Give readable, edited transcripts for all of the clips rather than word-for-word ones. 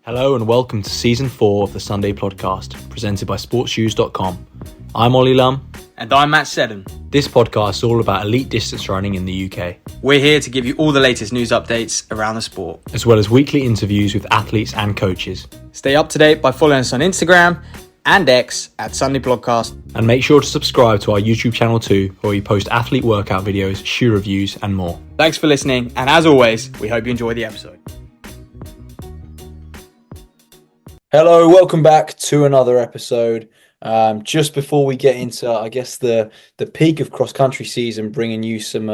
Hello and welcome to Season 4 of the Sunday Podcast, presented by sportsshoes.com. I'm Ollie Lum. And I'm Matt Seddon. This podcast is all about elite distance running in the UK. We're here to give you all the latest news updates around the sport, as well as weekly interviews with athletes and coaches. Stay up to date by following us on Instagram and X at Sunday Podcast. And make sure to subscribe to our YouTube channel too, where we post athlete workout videos, shoe reviews and more. Thanks for listening, and as always, we hope you enjoy the episode. Hello, welcome back to another episode. Just before we get into, I guess, the peak of cross-country season, bringing you some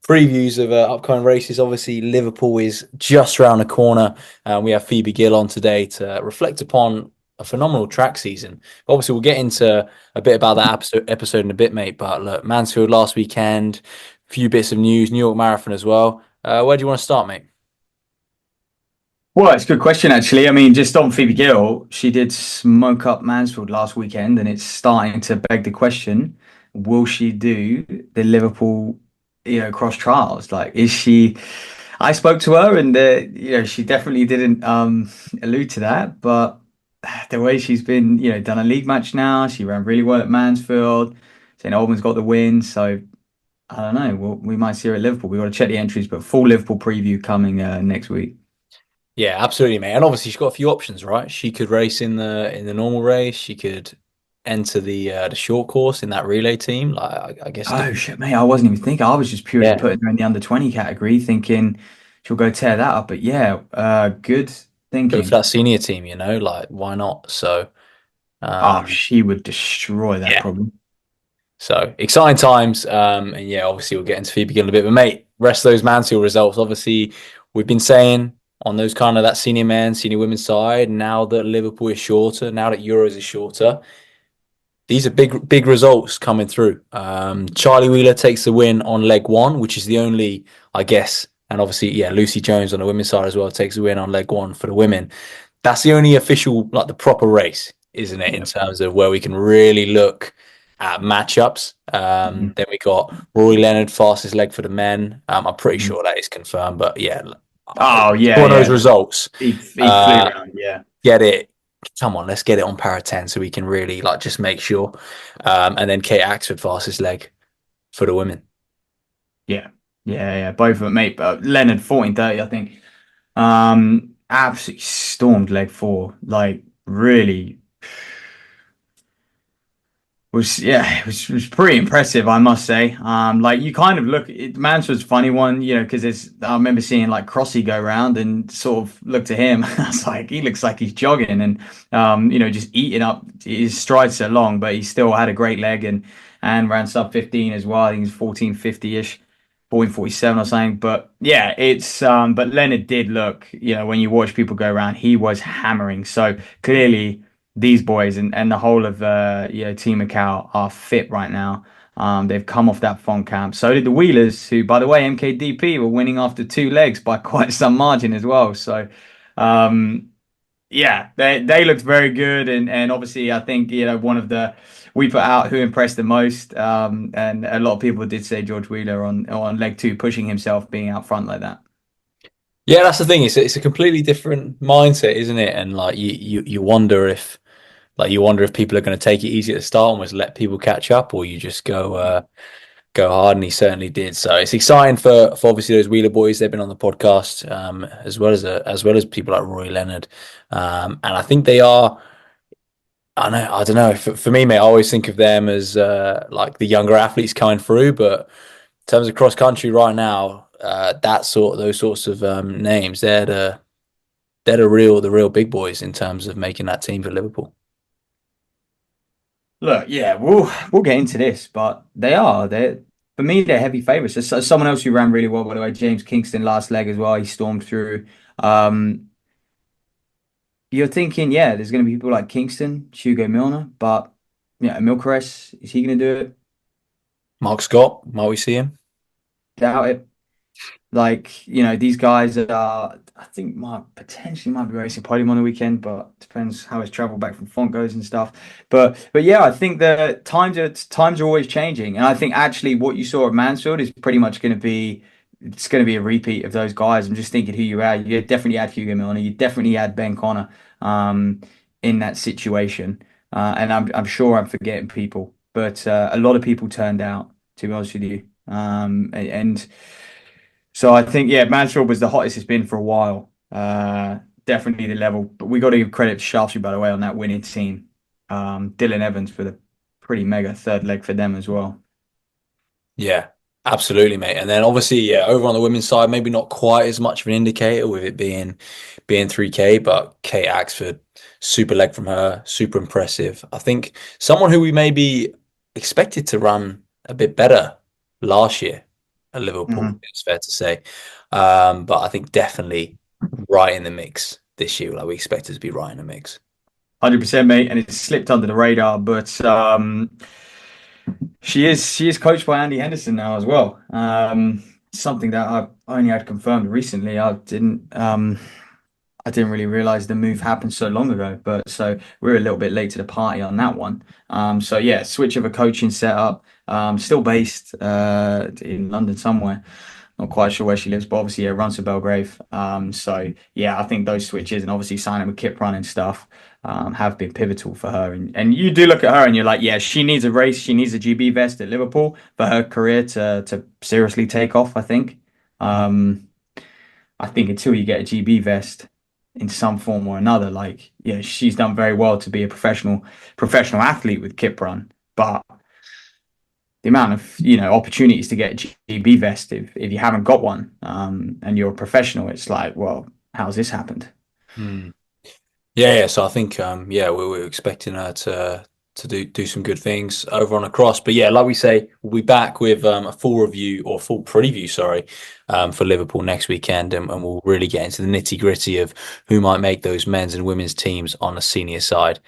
previews of upcoming races. Obviously, Liverpool is just around the corner. We have Phoebe Gill on today to reflect upon a phenomenal track season. Obviously, we'll get into a bit about that episode in a bit, mate. But look, Mansfield last weekend, a few bits of news, New York Marathon as well. Where do you want to start, mate? Well, it's a good question, actually. I mean, just on Phoebe Gill, she did smoke up Mansfield last weekend, and it's starting to beg the question, will she do the Liverpool, cross trials? Like, is she... I spoke to her, and, she definitely didn't allude to that, but the way she's been, done a league match now, she ran really well at Mansfield, St. Albans got the win, so I don't know. We might see her at Liverpool. We've got to check the entries, but full Liverpool preview coming next week. Yeah, absolutely, mate. And obviously, she's got a few options, right? She could race in the normal race. She could enter the short course in that relay team. Like, I guess. Oh shit, mate! I wasn't even thinking. I was just purely putting her in the under 20 category, thinking she'll go tear that up. But yeah, good thinking. Go for that senior team, like why not? So, she would destroy that problem. So exciting times, and yeah, obviously we'll get into Phoebe Gill in a bit. But mate, rest of those Mansfield results. Obviously, we've been saying on those kind of that senior men, senior women's side, now that Liverpool is shorter, now that Euros is shorter, these are big results coming through. Charlie Wheeler takes the win on leg one, which is the only, I guess, and obviously, Lucy Jones on the women's side as well takes the win on leg one for the women. That's the only official, like the proper race, isn't it, in terms of where we can really look at matchups. Then we got Rory Leonard, fastest leg for the men. I'm pretty sure that is confirmed, but yeah. Oh yeah, one of those results. He flew around, Get it. Come on, let's get it on para 10 so we can really just make sure. And then Kate Axford, fastest leg for the women. Yeah. Both of them, mate. But Leonard 14:30, I think. Absolutely stormed leg 4. Like really. It was pretty impressive, I must say. You kind of look at Mansfield's a funny one, because I remember seeing like Crossy go around and sort of looked at him. I was like, he looks like he's jogging and just eating up his strides so long, but he still had a great leg and ran sub 15 as well. I think he's 14:50-ish, 14:47 or something. But yeah, it's but Leonard did look, when you watch people go around, he was hammering. So clearly these boys and the whole of Team Macau are fit right now. They've come off that font camp. So did the Wheelers, who, by the way, MKDP were winning after 2 legs by quite some margin as well. So they looked very good. And obviously, I think one of we put out who impressed the most, and a lot of people did say George Wheeler on leg 2, pushing himself, being out front like that. Yeah, that's the thing. It's a completely different mindset, isn't it? And you wonder if people are going to take it easy at the start and just let people catch up, or you just go hard, and he certainly did. So it's exciting for obviously those Wheeler boys. They've been on the podcast, as well as people like Rory Leonard, and I think they are. I don't know. For me, mate, I always think of them as like the younger athletes coming through, but in terms of cross country right now, those sorts of names, they're the real big boys in terms of making that team for Liverpool. Look, yeah, we'll get into this, but for me, they're heavy favourites. There's someone else who ran really well, by the way, James Kingston, last leg as well. He stormed through. You're thinking, there's going to be people like Kingston, Hugo Milner, but Milkeres, is he going to do it? Mark Scott, might we see him? Doubt it. These guys are, I think, potentially might be racing podium on the weekend, but depends how his travel back from Font goes and stuff. But yeah, I think the times are always changing, and I think actually what you saw at Mansfield is pretty much going to be it's going to be a repeat of those guys. I'm just thinking who you had. You definitely had Hugo Milner. You definitely had Ben Connor in that situation. And I'm sure I'm forgetting people, but a lot of people turned out, to be honest with you. And so I think, yeah, Mansfield was the hottest it's been for a while. Definitely the level. But we got to give credit to Shaftesbury, by the way, on that winning team. Dylan Evans with a pretty mega third leg for them as well. Yeah, absolutely, mate. And then obviously, yeah, over on the women's side, maybe not quite as much of an indicator with it being 3K, but Kate Axford, super leg from her, super impressive. I think someone who we maybe expected to run a bit better last year at Liverpool, Mhm. it's fair to say. But I think definitely right in the mix this year. Like we expected to be right in the mix. 100%, mate, and it slipped under the radar, but she is coached by Andy Henderson now as well. Something that I only had confirmed recently. I didn't really realize the move happened so long ago, but so we're a little bit late to the party on that one. So yeah, switch of a coaching setup. Still based in London somewhere. Not quite sure where she lives, but obviously, yeah, runs to Belgrave. So yeah, I think those switches and obviously signing with Kip Run and stuff have been pivotal for her. And you do look at her and you're like, yeah, she needs a race, she needs a GB vest at Liverpool for her career to seriously take off, I think. Um, I think until you get a GB vest in some form or another, like, yeah, she's done very well to be a professional athlete with Kip Run, but the amount of opportunities to get a GB vest if you haven't got one and you're a professional, it's like, well, how's this happened? Hmm. Yeah, yeah. So I think, yeah, we were expecting her to do some good things over on a cross. But yeah, like we say, we'll be back with a full review or full preview, sorry, for Liverpool next weekend, and we'll really get into the nitty gritty of who might make those men's and women's teams on the senior side.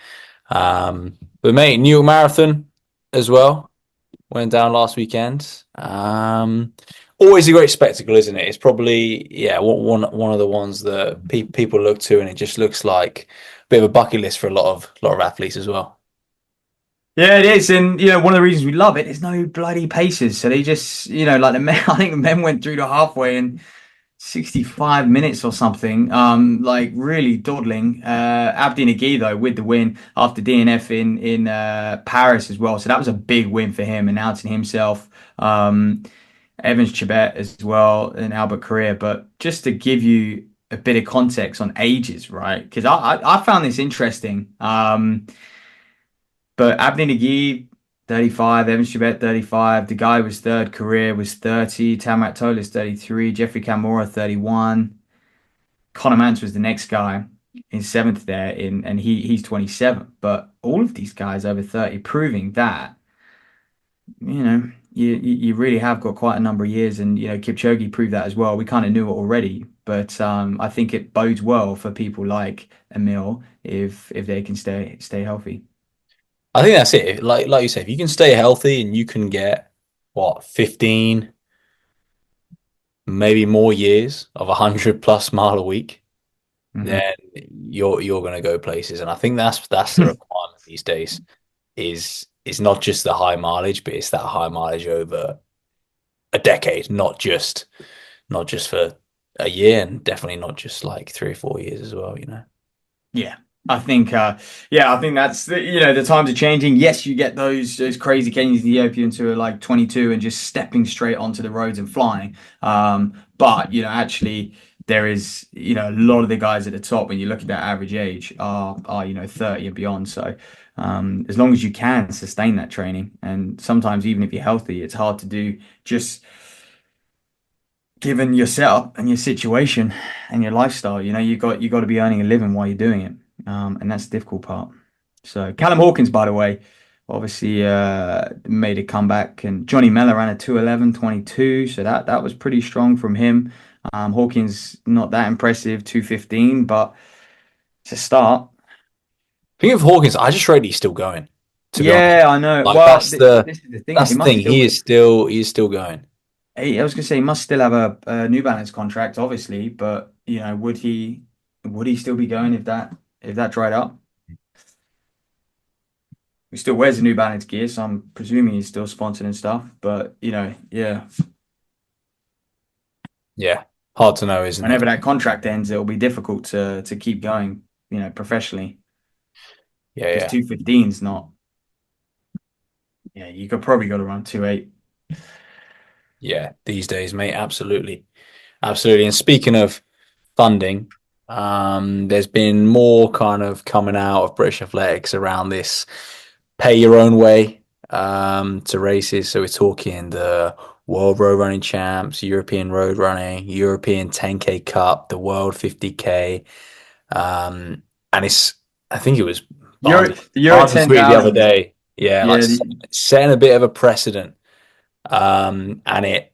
But mate, New York Marathon as well went down last weekend. Always a great spectacle, isn't it? It's probably yeah one of the ones that people look to, and it just looks like a bit of a bucket list for a lot of athletes as well. Yeah, it is, and one of the reasons we love it is no bloody paces. So they just, like the men. I think the men went through the halfway in 65 minutes or something. Like really dawdling. Abdi Nagy though with the win after DNF in Paris as well. So that was a big win for him, announcing himself. Evans Chibet as well in Albert Career. But just to give you a bit of context on ages, right? Because I found this interesting. But Abdi Nagy, 35, Evans Chibet, 35. The guy was third, Career was 30, Tamak Tolis, 33, Jeffrey Kamora, 31. Conor Mantz was the next guy in seventh there, and he's 27. But all of these guys over 30, proving that, you really have got quite a number of years, and Kipchoge proved that as well. We kind of knew it already, but I think it bodes well for people like Emil if they can stay healthy. I think that's it. Like you say, if you can stay healthy and you can get what 15, maybe more years of 100+ mile a week, Mhm. then you're gonna go places. And I think that's the requirement these days. Is not just the high mileage, but it's that high mileage over a decade, not just for a year, and definitely not just like 3 or 4 years as well. Yeah. I think that's the times are changing. Yes, you get those crazy Kenyans, Ethiopians who are like 22 and just stepping straight onto the roads and flying. But actually there is a lot of the guys at the top when you look at that average age are 30 and beyond. So as long as you can sustain that training, and sometimes even if you're healthy, it's hard to do just given your setup and your situation and your lifestyle. You got to be earning a living while you're doing it, and that's the difficult part. So Callum Hawkins, by the way, obviously made a comeback, and Johnny Mellor ran a 2:11:22, so that was pretty strong from him. Hawkins not that impressive, 2:15, but it's a start. Think of Hawkins, I just rate he's still going. To be honest, Yeah, I know. like Well, that's the this is the thing. that's He the must thing. still. He is still going. I was gonna say he must still have a New Balance contract, obviously, but would he still be going if that dried up? He still wears the New Balance gear, so I'm presuming he's still sponsored and stuff. But yeah, Yeah, hard to know, isn't it? Whenever that contract ends, it'll be difficult to keep going, professionally. Yeah, Because yeah, 2:15 is not. Yeah, you could probably go to around 2:08. yeah. These days, mate, absolutely, absolutely. And speaking of funding, there's been more kind of coming out of British athletics around this pay your own way to races. So we're talking the World Road Running Champs, European Road Running, European 10K Cup, the World 50K. And it's, I think it was The Euro Barnes tweeted the other 10,000. day, yeah, like Yeah, setting a bit of a precedent. And it,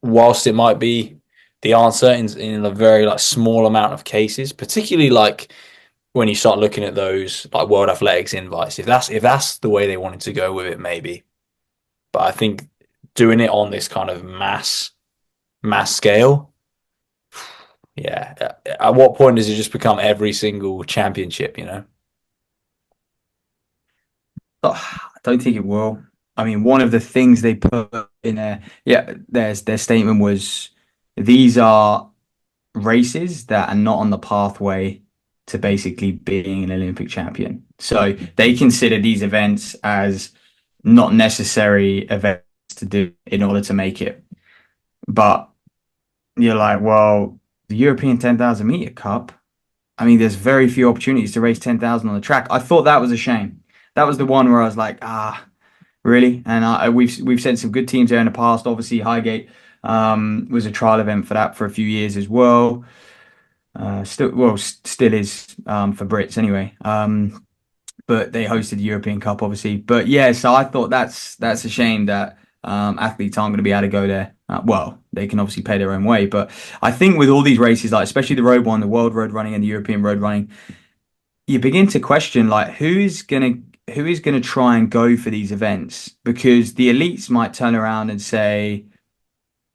whilst it might be the answer in a very like small amount of cases, particularly like when you start looking at those like World Athletics invites, if that's the way they wanted to go with it, maybe. But I think doing it on this kind of mass scale, yeah. At what point does it just become every single championship? You know? I don't think it will. I mean, one of the things they put in there, yeah, their statement was these are races that are not on the pathway to basically being an Olympic champion. So they consider these events as not necessary events to do in order to make it. But you're like, well, the European 10,000 meter cup, I mean, there's very few opportunities to race 10,000 on the track. I thought that was a shame. That was the one where I was like, really? And we've sent some good teams there in the past. Obviously, Highgate was a trial event for that for a few years as well. Still is for Brits anyway. But they hosted the European Cup, obviously. But yeah, so I thought that's a shame that athletes aren't going to be able to go there. Well, they can obviously pay their own way, but I think with all these races, like especially the road one, the World Road Running and the European Road Running, you begin to question like who is gonna try and go for these events because the elites might turn around and say,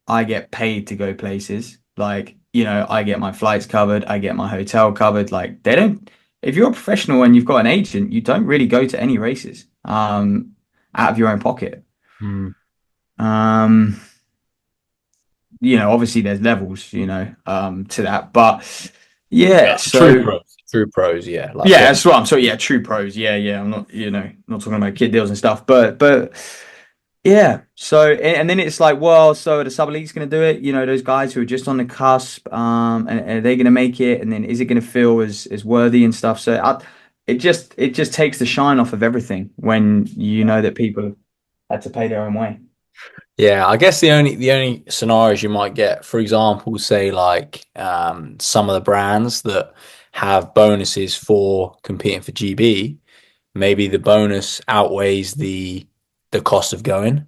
I get paid to go places. Like, I get my flights covered, I get my hotel covered. Like, they don't, if you're a professional and you've got an agent, you don't really go to any races out of your own pocket. Mm. Um, obviously there's levels, to that. But yeah, Yeah, true so pros, true pros. Yeah, like yeah, get that's what I'm so yeah, true pros. Yeah, yeah. I'm not, not talking about kid deals and stuff, but yeah. So and then it's like, well, so are the sub elites going to do it? Those guys who are just on the cusp, and are they going to make it? And then is it going to feel as worthy and stuff? So it just takes the shine off of everything when you know that people had to pay their own way. Yeah, I guess the only scenarios you might get, for example, say like some of the brands that have bonuses for competing for GB, maybe the bonus outweighs the cost of going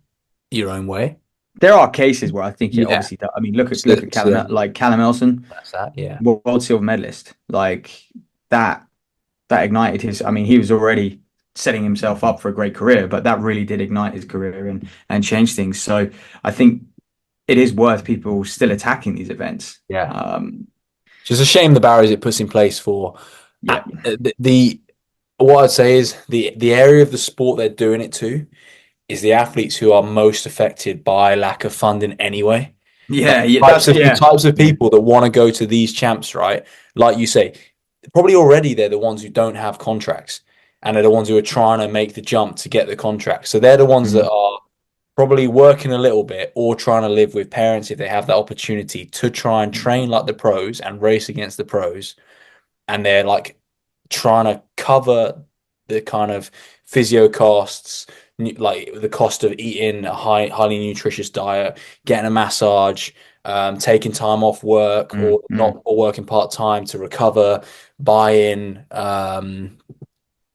your own way. There are cases where I think it Yeah. obviously does. I mean, look at So, look at so Callum Elson, that's that. Yeah. world silver medalist. Like that that ignited his. I mean, he was already setting himself up for a great career, but that really did ignite his career and change things. So I think it is worth people still attacking these events. Yeah. It's just a shame the barriers it puts in place for Yeah, the what I'd say is the area of the sport they're doing it to is the athletes who are most affected by lack of funding anyway. yeah, yeah. Types That's of the yeah, types of people that want to go to these champs, right? Like you say, probably already they're the ones who don't have contracts and they're the ones who are trying to make the jump to get the contract. So they're the ones that Mhm, are probably working a little bit or trying to live with parents if they have that opportunity to try and train like the pros and race against the pros. And they're like trying to cover the kind of physio costs, like the cost of eating a highly nutritious diet, getting a massage, taking time off work or mm. not or working part time to recover, buying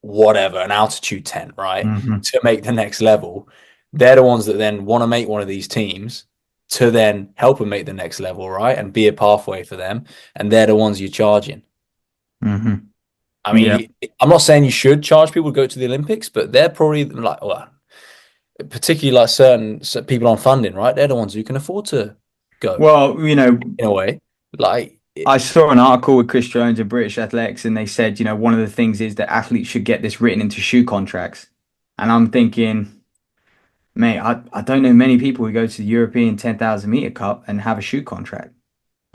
whatever an altitude tent, right, Mhm, to make the next level. They're the ones that then want to make one of these teams to then help them make the next level, right, and be a pathway for them. And they're the ones you're charging. mhm. I Yeah. mean, I'm not saying you should charge people to go to the Olympics, but they're probably like, well, particularly like certain people on funding, right? They're the ones who can afford to go Well, in a way. Like, I saw an article with Chris Jones of British Athletics, and they said, one of the things is that athletes should get this written into shoe contracts. And I'm thinking, mate, I don't know many people who go to the European 10,000 meter cup and have a shoe contract.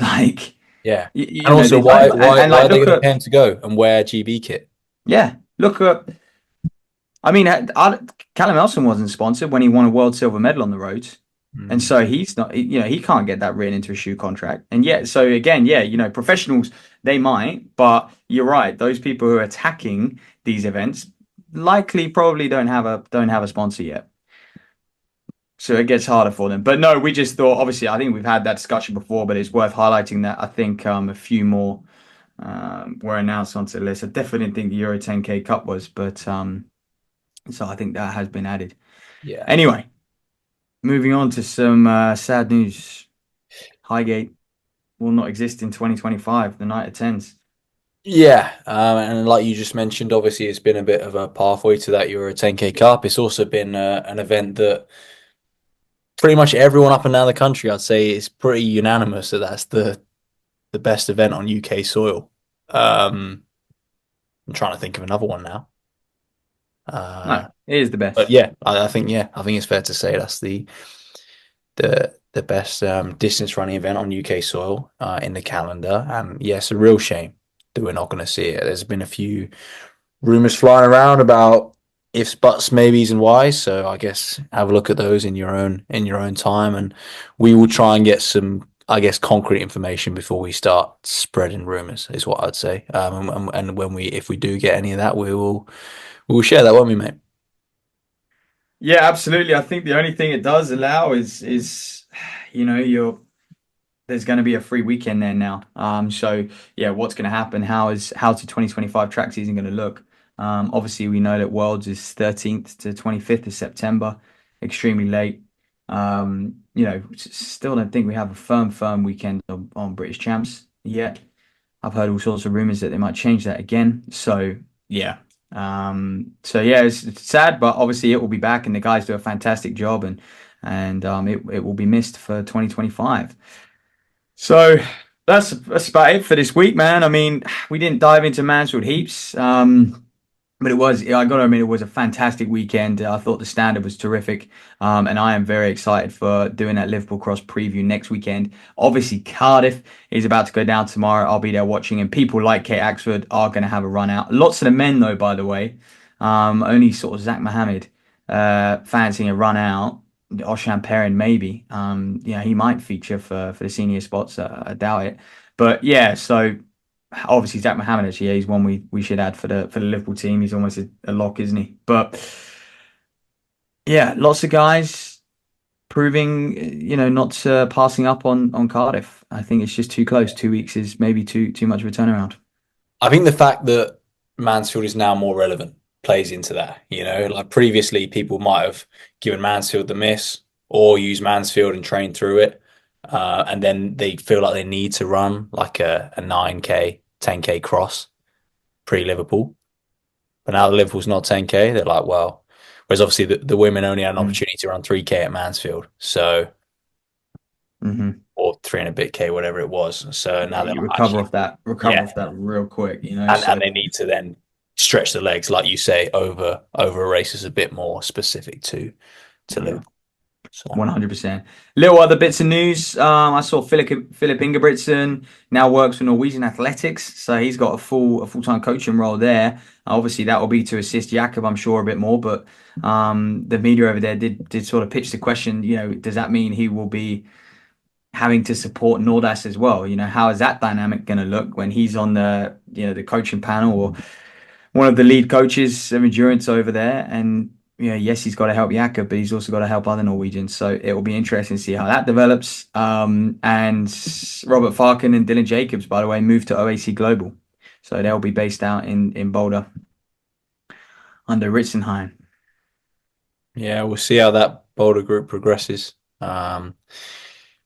Like, Yeah. you And know, also, they don't. And why like, are they look going to at, pay him to go and wear GB kit? yeah, look at, I mean, Callum Elson wasn't sponsored when he won a world silver medal on the roads. And Mm. so he's not, he can't get that written into a shoe contract. And yet, so again, yeah, professionals, they might, but you're right. Those people who are attacking these events likely probably don't have a sponsor yet. So it gets harder for them. But no, we just thought, obviously, I think we've had that discussion before, but it's worth highlighting that I think a few more were announced onto the list. I definitely didn't think the Euro 10K Cup was, but so I think that has been added. Yeah. Anyway, moving on to some sad news. Highgate will not exist in 2025, the night of tens. Yeah, and like you just mentioned, obviously it's been a bit of a pathway to that Euro 10K Cup. It's also been an event that pretty much everyone up and down the country, I'd say, is pretty unanimous that that's the best event on UK soil. Um, I'm trying to think of another one now. No, Uh, it is the but best. yeah, I think it's fair to say that's the best distance running event on UK soil in the calendar. And yes, a real shame that we're not going to see it. There's been a few rumors flying around about ifs, buts, maybes, and whys. So I guess have a look at those in your own time, and we will try and get some, I guess, concrete information before we start spreading rumors. Is what I'd say. And when if we do get any of that, we will share that, won't we, mate? Yeah, absolutely. I think the only thing it does allow is you're there's going to be a free weekend there now. So yeah, what's going to happen? How's the 2025 track season going to look? Obviously we know that Worlds is 13th to 25th of September, extremely late. Still don't think we have a firm weekend on British Champs yet. I've heard all sorts of rumors that they might change that again. So yeah. So yeah, it's sad, but obviously it will be back and the guys do a fantastic job and it will be missed for 2025. So that's about it for this week, man. I mean, we didn't dive into Mansfield heaps, but I got to admit, it was a fantastic weekend. I thought the standard was terrific, and I am very excited for doing that Liverpool Cross preview next weekend. Obviously, Cardiff is about to go down tomorrow. I'll be there watching, and people like Kate Axford are going to have a run out. Lots of the men, though, by the way, only sort of Zach Mohammed fancying a run out. Oshan Perrin maybe. He might feature for the senior spots. I doubt it. But yeah, so obviously Zach Mohammed actually, yeah, he's one we should add for the Liverpool team. He's almost a lock, isn't he? But yeah, lots of guys proving not passing up on Cardiff. I think it's just too close. 2 weeks is maybe too much of a turnaround. I think the fact that Mansfield is now more relevant plays into that. Like previously, people might have given Mansfield the miss or used Mansfield and trained through it. And then they feel like they need to run like a 9K, 10K cross pre-Liverpool. But now that Liverpool's not 10K, they're like, well, whereas obviously the women only had an opportunity to run 3K at Mansfield. So, Mm-hmm. or three and a bit K, whatever it was. So Yeah, now they're you like, recover actually, off that, yeah, real quick. and So they need to then stretch the legs, like you say, over races a bit more specific to yeah. Liverpool. So 100%. Little other bits of news. I saw Philip Ingebrigtsen now works for Norwegian Athletics, so he's got a full-time coaching role there. Obviously, that will be to assist Jakob, I'm sure, a bit more. But the media over there did sort of pitch the question. Does that mean he will be having to support Nordas as well? How is that dynamic going to look when he's on the coaching panel or one of the lead coaches of endurance over there? And yes, he's got to help Jakob, but he's also got to help other Norwegians. So it will be interesting to see how that develops. And Robert Farkin and Dylan Jacobs, by the way, moved to OAC Global. So they'll be based out in Boulder under Ritzenheim. yeah, we'll see how that Boulder group progresses.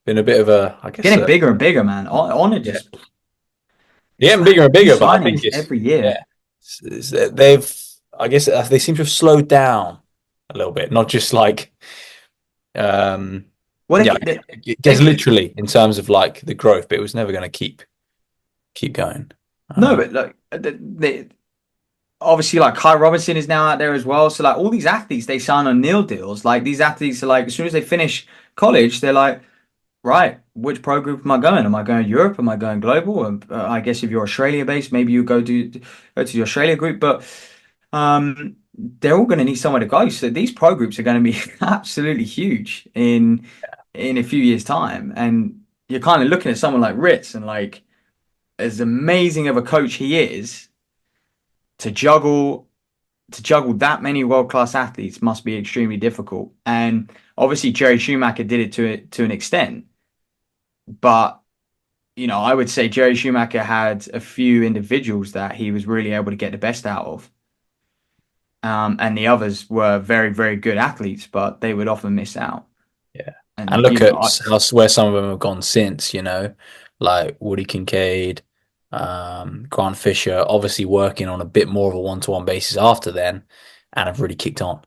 Been a bit of a, I guess, Getting bigger and bigger, man. Honor yeah, just, it's getting like bigger and new bigger. But I think signings every year. yeah, they've, I guess, they seem to have slowed down a little bit, not just like, Well, yeah, I guess they, literally in terms of like the growth, but it was never going to keep going. no, Uh, but like obviously like Kai Robinson is now out there as well. So like all these athletes they sign on nil deals. Like these athletes are like as soon as they finish college, they're like, right, which pro group am I going? Am I going Europe? Am I going global? I guess if you're Australia based, maybe you go to the Australia group, but they're all going to need somewhere to go. So these pro groups are going to be absolutely huge in a few years' time. And you're kind of looking at someone like Ritz and like as amazing of a coach he is, to juggle that many world-class athletes must be extremely difficult. And obviously Jerry Schumacher did it to an extent, but I would say Jerry Schumacher had a few individuals that he was really able to get the best out of. And the others were very, very good athletes, but they would often miss out. Yeah. And And, look at where some of them have gone since, like Woody Kincaid, Grant Fisher, obviously working on a bit more of a one-to-one basis after then, and have really kicked on.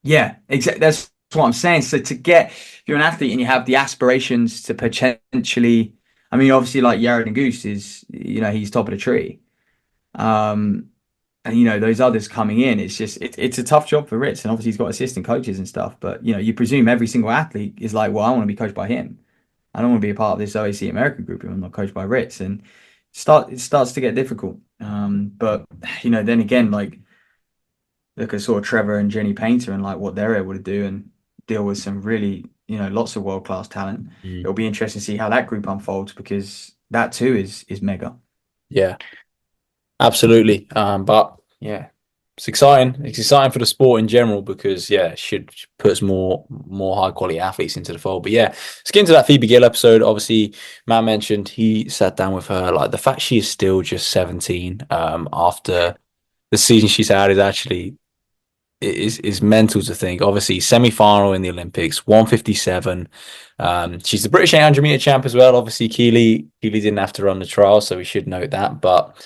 yeah, exactly. That's what I'm saying. So if you're an athlete and you have the aspirations to potentially, I mean, obviously like Yared and Goose is, he's top of the tree. Um, and those others coming in, it's a tough job for Ritz, and obviously he's got assistant coaches and stuff. But you presume every single athlete is like, well, I want to be coached by him. I don't want to be a part of this OAC American group if I'm not coached by Ritz, and it starts to get difficult. But then again, like look at sort of Trevor and Jenny Painter and like what they're able to do and deal with some really lots of world class talent. Mm. It'll be interesting to see how that group unfolds because that too is mega. Yeah, absolutely. But yeah, it's exciting. It's exciting for the sport in general because it should puts more high quality athletes into the fold. But yeah, let's get into that Phoebe Gill episode. Obviously, Matt mentioned he sat down with her. Like the fact she is still just 17, after the season she's had is mental to think. Obviously, semi-final in the Olympics, 157. She's the British 800-meter champ as well. Obviously, Keely didn't have to run the trial, so we should note that. But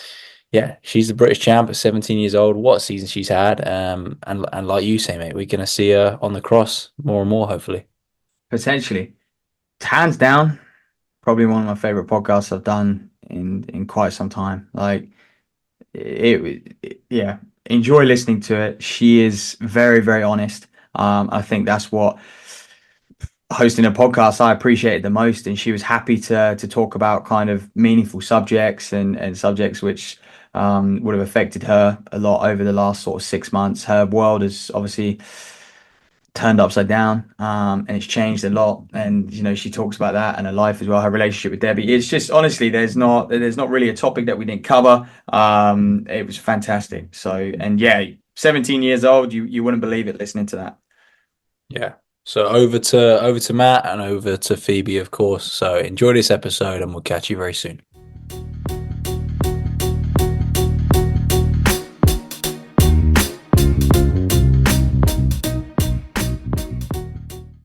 yeah, she's the British champ at 17 years old. What a season she's had. And like you say, mate, we're gonna see her on the cross more and more, hopefully. Potentially, hands down, probably one of my favorite podcasts I've done in quite some time. Like yeah, enjoy listening to it. She is very, very honest. I think that's what hosting a podcast I appreciated the most, and she was happy to talk about kind of meaningful subjects and subjects which would have affected her a lot over the last sort of 6 months. Her world has obviously turned upside down, and it's changed a lot. And she talks about that and her life as well, her relationship with Debbie. It's just honestly, there's not really a topic that we didn't cover. It was fantastic. So, and yeah, 17 years old, you wouldn't believe it listening to that. Yeah. So over to Matt and over to Phoebe, of course. So enjoy this episode, and we'll catch you very soon.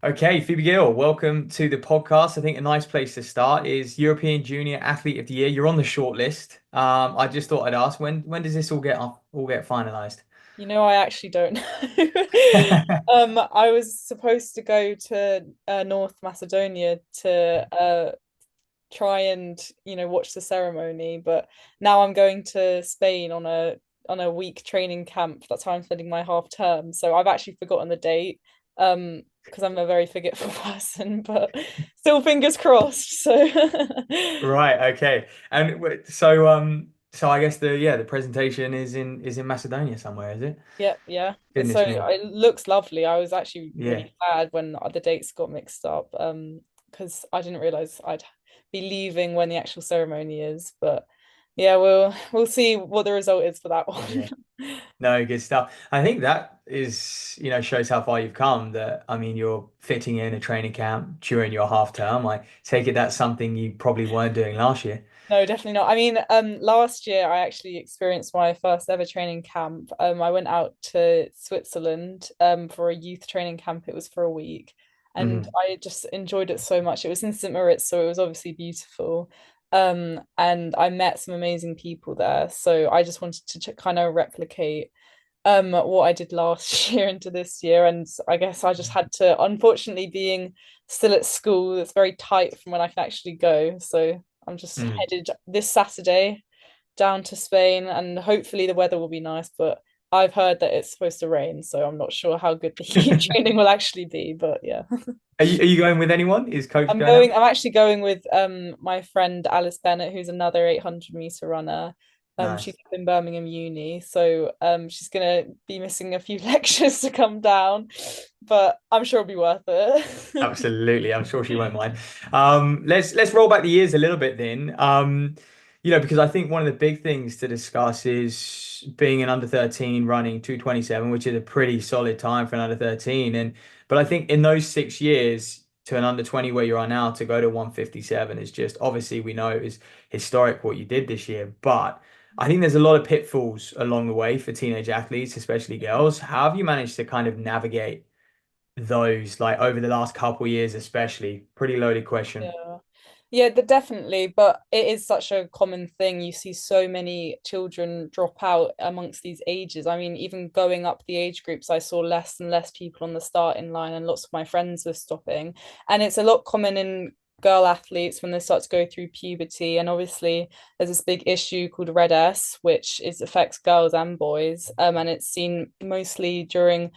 Okay, Phoebe Gill, welcome to the podcast. I think a nice place to start is European Junior Athlete of the Year. You're on the short list. I just thought I'd ask when does this all get finalized? I actually don't know. I was supposed to go to North Macedonia to try and watch the ceremony, but now I'm going to Spain on a week training camp. That's how I'm spending my half term. So I've actually forgotten the date. Because I'm a very forgetful person, but still fingers crossed. So Right, okay. And so I guess the presentation is in Macedonia somewhere, is it? yeah. Goodness So me. it looks lovely. I was actually Yeah. really glad when the dates got mixed up, because I didn't realize I'd be leaving when the actual ceremony is. But yeah, we'll see what the result is for that Yeah. one. No, good stuff. I think that shows how far you've come. That I mean, you're fitting in a training camp during your half term. I take it that's something you probably weren't doing last year. No, definitely not. I mean, last year I actually experienced my first ever training camp. I went out to Switzerland for a youth training camp. It was for a week, and Mhm. I just enjoyed it so much. It was in St. Moritz, so it was obviously beautiful. And I met some amazing people there. So I just wanted to kind of replicate what I did last year into this year. And I guess I just had to, unfortunately, being still at school, it's very tight from when I can actually go. So I'm just Mm. headed this Saturday down to Spain, and hopefully the weather will be nice, but I've heard that it's supposed to rain, so I'm not sure how good the heat training will actually be, but yeah. Are you going with anyone? Is coach I'm going out? going. I'm actually going with my friend Alice Bennett, who's another 800-meter runner. She's Nice. in Birmingham Uni, so she's gonna be missing a few lectures to come down, but I'm sure it'll be worth it. Absolutely, I'm sure she won't mind. Let's roll back the years a little bit then. Because I think one of the big things to discuss is being an under 13 running 2:27, which is a pretty solid time for an under 13. But I think in those 6 years to an under 20 where you are now to go to 157 is just obviously we know is historic what you did this year, but I think there's a lot of pitfalls along the way for teenage athletes, especially girls. How have you managed to kind of navigate those like over the last couple of years, especially? Pretty loaded question. Yeah. Yeah, definitely. But it is such a common thing. You see so many children drop out amongst these ages. I mean, even going up the age groups, I saw less and less people on the starting line, and lots of my friends were stopping. And it's a lot common in girl athletes when they start to go through puberty. And obviously, there's this big issue called Red S, which affects girls and boys. And it's seen mostly during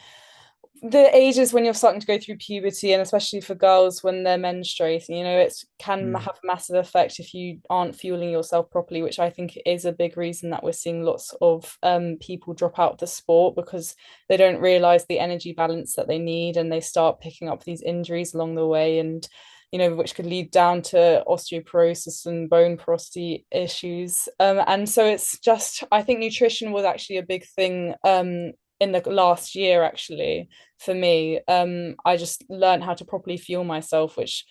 the ages when you're starting to go through puberty, and especially for girls when they're menstruating, it can Mm, have a massive effect if you aren't fueling yourself properly, which I think is a big reason that we're seeing lots of people drop out of the sport, because they don't realize the energy balance that they need, and they start picking up these injuries along the way, and which could lead down to osteoporosis and bone porosity issues. And so it's just, I think nutrition was actually a big thing in the last year, actually, for me. I just learned how to properly fuel myself, which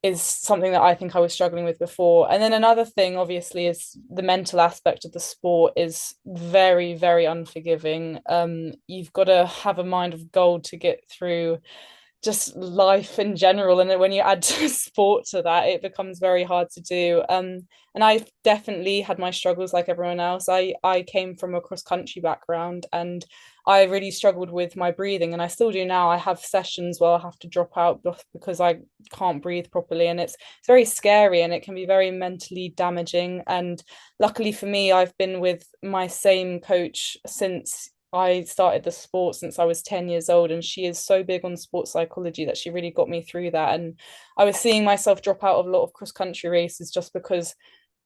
is something that I think I was struggling with before. And then another thing, obviously, is the mental aspect of the sport is very, very unforgiving. You've got to have a mind of gold to get through just life in general, and then when you add sport to that, it becomes very hard to do. And I definitely had my struggles like everyone else. I came from a cross country background, and I really struggled with my breathing, and I still do now. I have sessions where I have to drop out because I can't breathe properly, and it's very scary, and it can be very mentally damaging. And luckily for me, I've been with my same coach since I started the sport, since I was 10 years old, and she is so big on sports psychology that she really got me through that. And I was seeing myself drop out of a lot of cross country races just because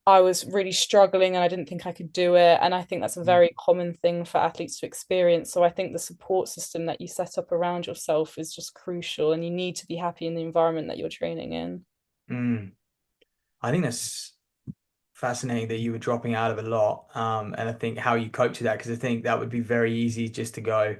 I was really struggling and I didn't think I could do it. And I think that's a very common thing for athletes to experience. So I think the support system that you set up around yourself is just crucial, and you need to be happy in the environment that you're training in. mm. I think that's fascinating that you were dropping out of a lot. And I think how you cope to that, because I think that would be very easy just to go,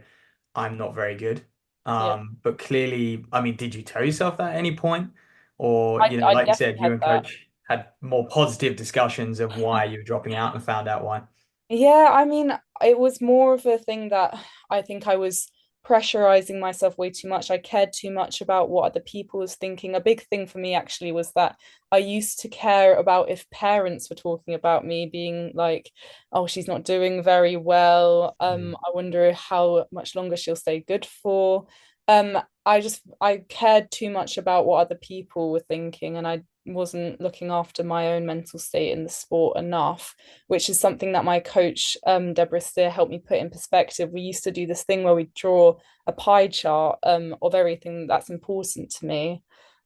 I'm not very good. Yeah, But clearly, I mean, did you tell yourself that at any point? Or, I like you said, definitely you had and that. coach had more positive discussions of why you were dropping out and found out why. Yeah, I mean, it was more of a thing that I think I was pressurizing myself way too much. I cared too much about what other people was thinking. A big thing for me actually was that I used to care about if parents were talking about me, being like, "Oh, she's not doing very well. Mm, I wonder how much longer she'll stay good for." I cared too much about what other people were thinking, and I wasn't looking after my own mental state in the sport enough, which is something that my coach, Deborah, helped me put in perspective. We used to do this thing where we draw a pie chart of everything that's important to me.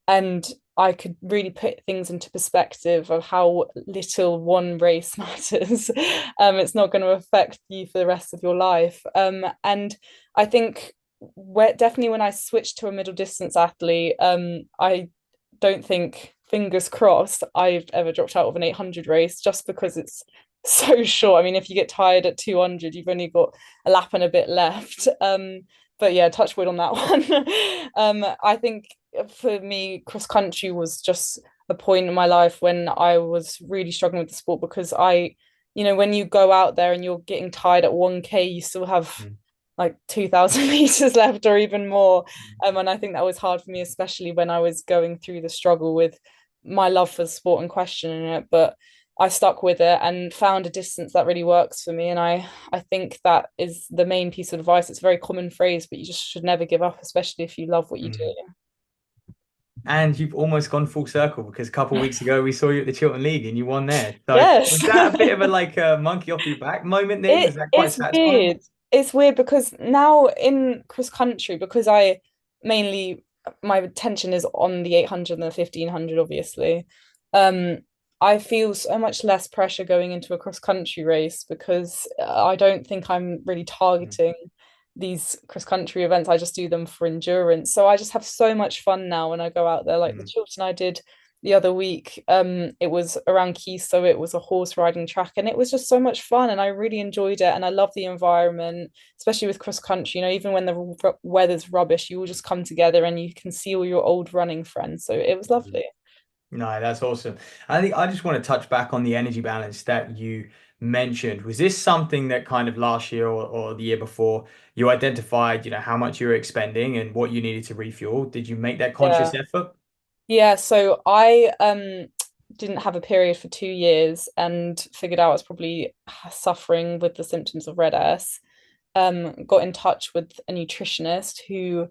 And I could really put things into perspective of how little one race matters. It's not going to affect you for the rest of your life. And I think definitely when I switched to a middle distance athlete, I don't think, fingers crossed, I've ever dropped out of an 800 race, just because it's so short. I mean, if you get tired at 200, you've only got a lap and a bit left. But yeah, touch wood on that one. I think for me, cross country was just a point in my life when I was really struggling with the sport, because when you go out there and you're getting tired at 1K, you still have mm, like 2,000 meters left or even more. And I think that was hard for me, especially when I was going through the struggle with my love for the sport and questioning it. But I stuck with it and found a distance that really works for me. And I think that is the main piece of advice. It's a very common phrase, but you just should never give up, especially if you love what you mm. do. And you've almost gone full circle because a couple of weeks ago we saw you at the Chiltern League and you won there. So Yes. was that a bit of a like a monkey off your back moment then? Was that quite It's satisfying? weird. it's weird because now in cross country, because I mainly my attention is on the 800 and the 1500, obviously. Um, I feel so much less pressure going into a cross country race because I don't think I'm really targeting these cross country events. I just do them for endurance. So I just have so much fun now when I go out there. Like the Mm. Chiltern I did the other week, it was around Keith, so it was a horse riding track, and it was just so much fun, and I really enjoyed it, and I love the environment, especially with cross country. You know, even when the weather's rubbish, you all just come together and you can see all your old running friends. So it was lovely. No, that's awesome. I think I just want to touch back on the energy balance that you mentioned. Was this something that kind of last year or the year before you identified, how much you were expending and what you needed to refuel? Did you make that conscious Yeah. effort? Yeah, so I didn't have a period for 2 years and figured out I was probably suffering with the symptoms of red S. Got in touch with a nutritionist who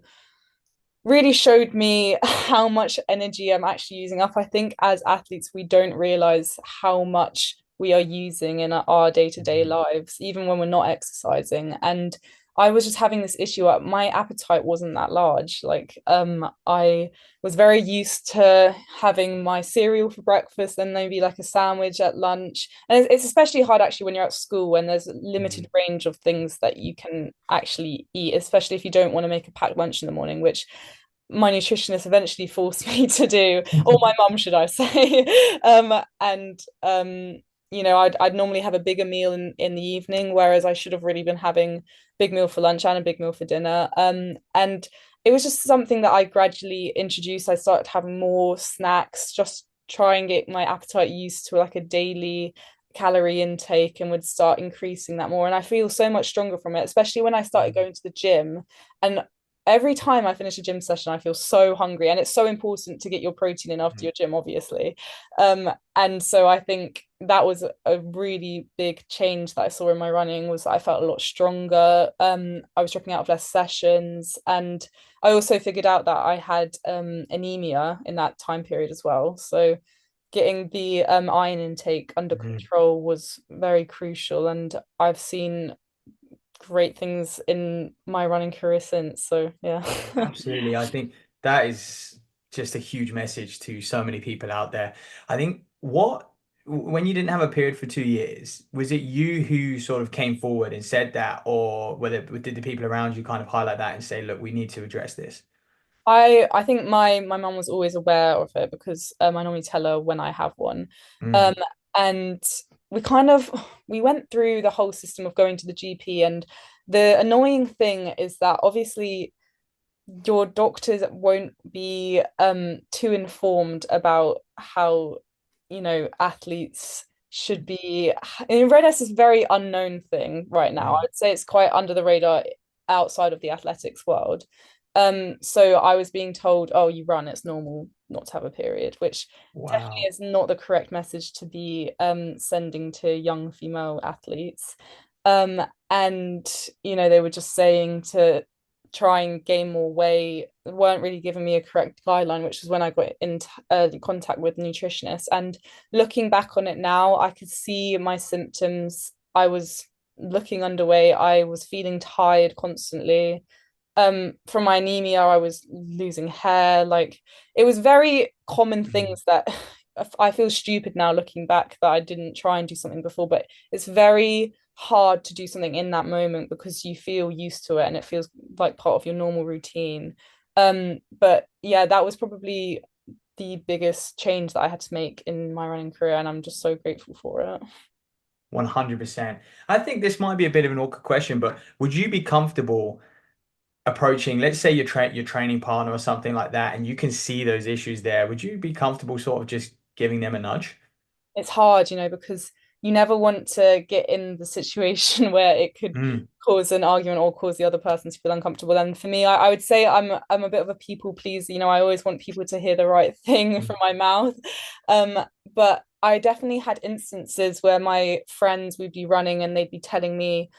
really showed me how much energy I'm actually using up. I think as athletes, we don't realize how much we are using in our day-to-day Mhm. lives, even when we're not exercising. And I was just having this issue. My appetite wasn't that large. Like, I was very used to having my cereal for breakfast and maybe like a sandwich at lunch. And it's especially hard actually when you're at school when there's a limited Mhm. range of things that you can actually eat, especially if you don't want to make a packed lunch in the morning, which my nutritionist eventually forced me to do, or my mum, should I say. And I'd normally have a bigger meal in the evening, whereas I should have really been having big meal for lunch and a big meal for dinner. And it was just something that I gradually introduced. I started having more snacks, just try and get my appetite used to like a daily calorie intake, and would start increasing that more. And I feel so much stronger from it, especially when I started going to the gym. And every time I finish a gym session, I feel so hungry, and it's so important to get your protein in after your gym, obviously. And so I think that was a really big change that I saw in my running, was I felt a lot stronger. I was dropping out of less sessions, and I also figured out that I had anemia in that time period as well. So getting the iron intake under Mhm. control was very crucial, and I've seen great things in my running career since. So yeah. Absolutely. I think that is just a huge message to so many people out there. I think when you didn't have a period for 2 years, was it you who sort of came forward and said that, or whether did the people around you kind of highlight that and say, look, we need to address this? I think my mum was always aware of it because I normally tell her when I have one. Mm. Um, and we kind of we went through the whole system of going to the GP, and the annoying thing is that obviously your doctors won't be too informed about how, athletes should be. And Red-S is a very unknown thing right now. I Mm. would say it's quite under the radar outside of the athletics world. So I was being told, oh, you run, it's normal not to have a period, which definitely Wow. is not the correct message to be sending to young female athletes. And they were just saying to try and gain more weight, weren't really giving me a correct guideline, which is when I got in early contact with a nutritionist. And looking back on it now, I could see my symptoms. I was looking underweight, I was feeling tired constantly. From my anemia, I was losing hair. Like, it was very common Mm. things that I feel stupid now looking back that I didn't try and do something before, but it's very hard to do something in that moment because you feel used to it and it feels like part of your normal routine. But yeah, that was probably the biggest change that I had to make in my running career, and I'm just so grateful for it. 100%. I think this might be a bit of an awkward question, but would you be comfortable approaching, let's say your training partner or something like that, and you can see those issues there? Would you be comfortable sort of just giving them a nudge? It's hard, because you never want to get in the situation where it could Mm. cause an argument or cause the other person to feel uncomfortable. And for me, I would say I'm a bit of a people pleaser. I always want people to hear the right thing from my mouth. But I definitely had instances where my friends would be running and they'd be telling me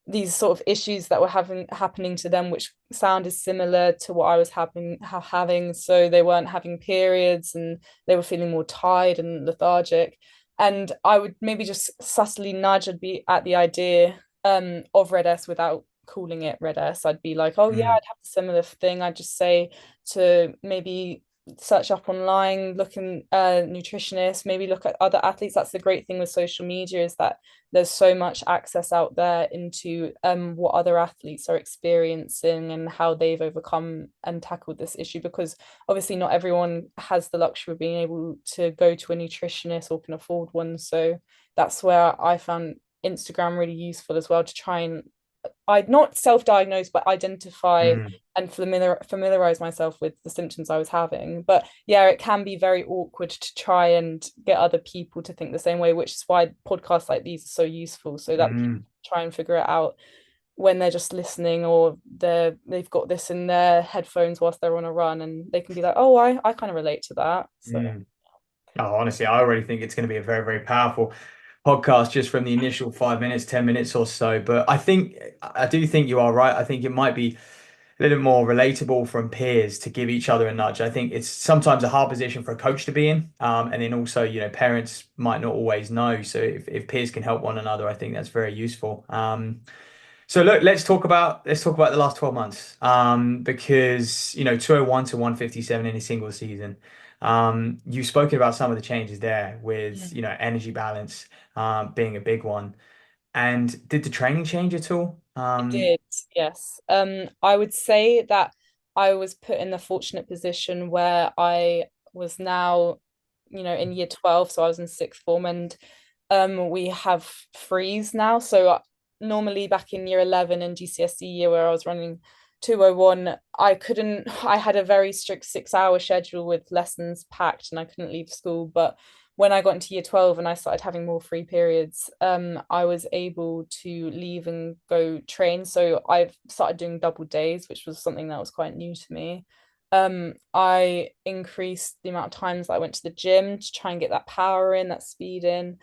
these sort of issues that were happening to them, which sounded similar to what I was having. So they weren't having periods and they were feeling more tired and lethargic. And I would maybe just subtly nudge and be at the idea of Red S without calling it Red S. I'd be like, oh yeah, Mm, I'd have a similar thing. I'd just say to maybe search up online, looking nutritionists, maybe look at other athletes. That's the great thing with social media, is that there's so much access out there into what other athletes are experiencing and how they've overcome and tackled this issue, because obviously not everyone has the luxury of being able to go to a nutritionist or can afford one. So that's where I found Instagram really useful as well, to try and I'd not self-diagnose, but identify mm, and familiarize myself with the symptoms I was having. But yeah, it can be very awkward to try and get other people to think the same way, which is why podcasts like these are so useful, so that people mm, try and figure it out when they're just listening, or they've got this in their headphones whilst they're on a run, and they can be like, oh, I kind of relate to that. So mm. Oh, honestly, I already think it's going to be a very, very powerful podcast just from the initial 5 minutes, 10 minutes or so. But I do think you are right. I think it might be a little more relatable from peers to give each other a nudge. I think it's sometimes a hard position for a coach to be in. And then also, parents might not always know. So if peers can help one another, I think that's very useful. So look, let's talk about the last 12 months. Because 201 to 157 in a single season. You've spoken about some of the changes there with, mm. energy balance being a big one. And did the training change at all? It did, yes. I would say that I was put in the fortunate position where I was now, in year 12, so I was in sixth form, and we have freeze now. So normally back in year 11 and GCSE year, where I was running 201, I had a very strict 6 hour schedule with lessons packed, and I couldn't leave school. But when I got into year 12 and I started having more free periods, I was able to leave and go train. So I've started doing double days, which was something that was quite new to me. I increased the amount of times that I went to the gym to try and get that power in, that speed in.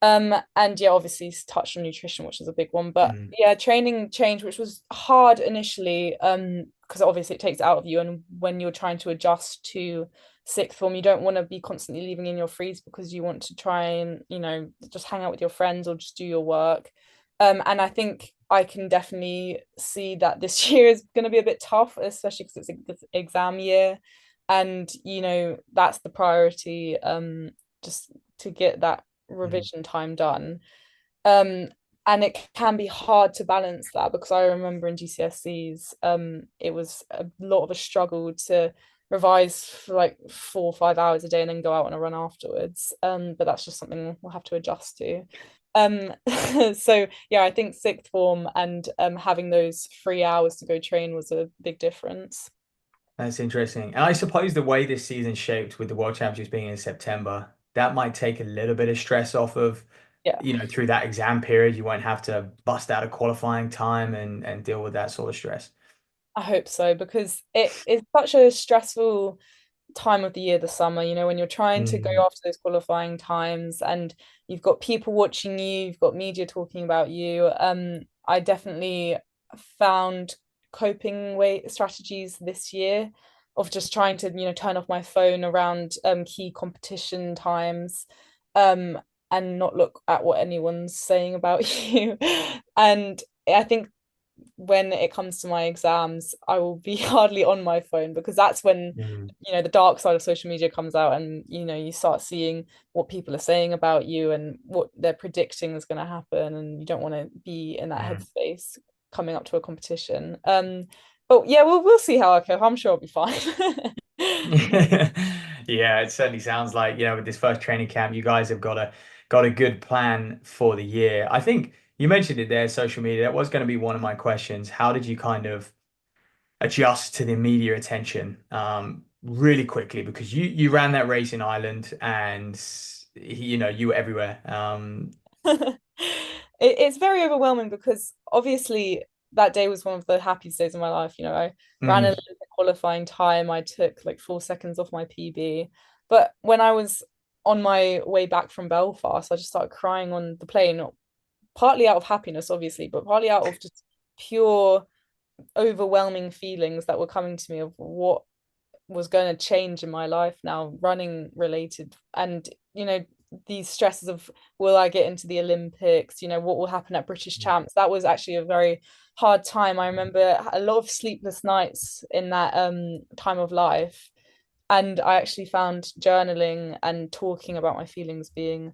And yeah, obviously touched on nutrition, which is a big one. But Mm, yeah, training change, which was hard initially, because obviously it takes it out of you. And when you're trying to adjust to sixth form, you don't want to be constantly leaving in your freeze, because you want to try and, just hang out with your friends or just do your work. And I think I can definitely see that this year is going to be a bit tough, especially because it's exam year. And, that's the priority, just to get that mm, revision time done. Um, and it can be hard to balance that, because I remember in GCSEs, it was a lot of a struggle to revise for like 4 or 5 hours a day and then go out on a run afterwards. But that's just something we'll have to adjust to. Um, so yeah, I think sixth form and having those 3 hours to go train was a big difference. that's interesting. And I suppose the way this season shaped with the World Championships being in September, that might take a little bit of stress off of, Yeah. through that exam period. You won't have to bust out a qualifying time and deal with that sort of stress. I hope so, because it is such a stressful time of the year, the summer, when you're trying to go Mm, after those qualifying times and you've got people watching you, you've got media talking about you. I definitely found coping way strategies this year of just trying to, turn off my phone around key competition times, um, and not look at what anyone's saying about you. And I think when it comes to my exams, I will be hardly on my phone, because that's when, mm, the dark side of social media comes out, and, you start seeing what people are saying about you and what they're predicting is going to happen. And you don't want to be in that mm. headspace coming up to a competition. But yeah, we'll see how I go. I'm sure I'll be fine. Yeah, it certainly sounds like, with this first training camp, you guys have got a good plan for the year. I think you mentioned it there, social media. That was going to be one of my questions. How did you kind of adjust to the media attention really quickly? Because you ran that race in Ireland and you were everywhere. It's very overwhelming, because obviously that day was one of the happiest days of my life. I ran an Mm, Olympic qualifying time. I took like 4 seconds off my PB. But when I was on my way back from Belfast, I just started crying on the plane, partly out of happiness, obviously, but partly out of just pure overwhelming feelings that were coming to me of what was going to change in my life now, running related. And these stresses of, will I get into the Olympics? You know, what will happen at British champs? That was actually a very hard time. I remember a lot of sleepless nights in that time of life. And I actually found journaling and talking about my feelings being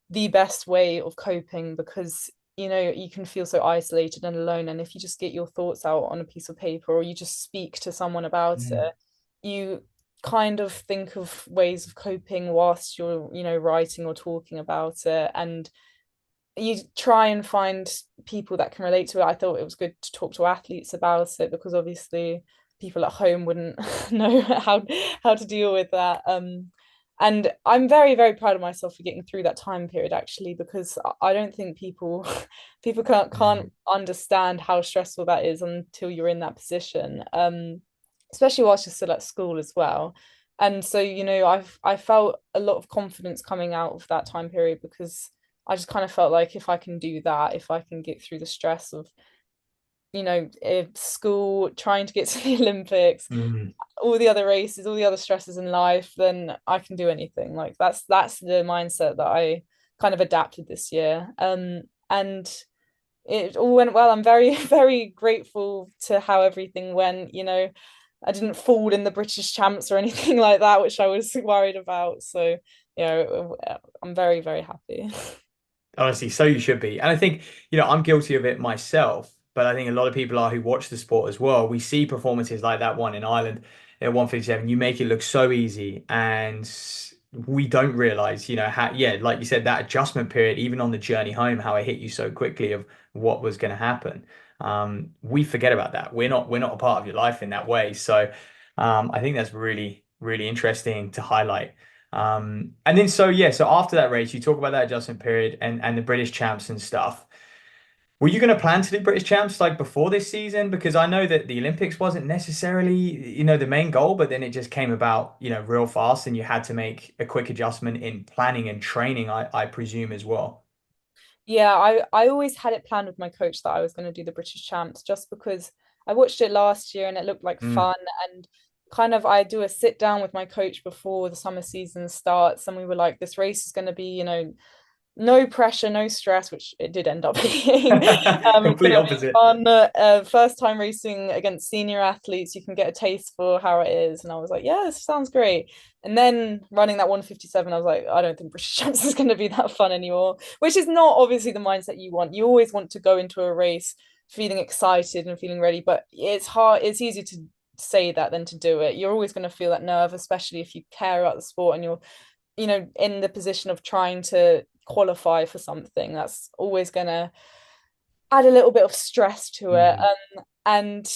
the best way of coping, because you know you can feel so isolated and alone, and if you just get your thoughts out on a piece of paper, or you just speak to someone about it, you kind of think of ways of coping whilst you're, you know, writing or talking about it, and you try and find people that can relate to it. I thought it was good to talk to athletes about it, because obviously people at home wouldn't know how to deal with that. And I'm very, very proud of myself for getting through that time period, actually, because I don't think people can't understand how stressful that is until you're in that position. Especially whilst you're still at school as well. And so, you know, I felt a lot of confidence coming out of that time period, because I just kind of felt like, if I can do that, if I can get through the stress of, you know, school, trying to get to the Olympics, all the other races, all the other stresses in life, then I can do anything. Like that's the mindset that I kind of adapted this year. And it all went well. I'm very, very grateful to how everything went. You know, I didn't fall in the British champs or anything like that, which I was worried about. So, you know, I'm very, very happy. Honestly, so you should be. And I think, I'm guilty of it myself, but I think a lot of people are who watch the sport as well. We see performances like that one in Ireland at 157. You make it look so easy, and we don't realize, how, yeah, like you said, that adjustment period, even on the journey home, how it hit you so quickly of what was going to happen. We forget about that. We're not a part of your life in that way. So I think that's really, really interesting to highlight. And then so after that race, you talk about that adjustment period and the British champs and stuff. Were you going to plan to do British champs like before this season? Because I know that the Olympics wasn't necessarily, the main goal, but then it just came about, real fast, and you had to make a quick adjustment in planning and training, I presume as well. Yeah, I always had it planned with my coach that I was going to do the British champs, just because I watched it last year and it looked like Mm. fun. And kind of I do a sit down with my coach before the summer season starts, and we were like, this race is going to be, you know, no pressure, no stress, which it did end up being. It's Complete gonna be opposite. fun. First time racing against senior athletes, you can get a taste for how it is. And I was like, yeah, this sounds great. And then running that 157, I was like, I don't think British Champs is going to be that fun anymore, which is not obviously the mindset you want. You always want to go into a race feeling excited and feeling ready, but it's hard, it's easier to say that than to do it. You're always going to feel that nerve, especially if you care about the sport and you're, you know, in the position of trying to qualify for something. That's always going to add a little bit of stress to it. Mm. And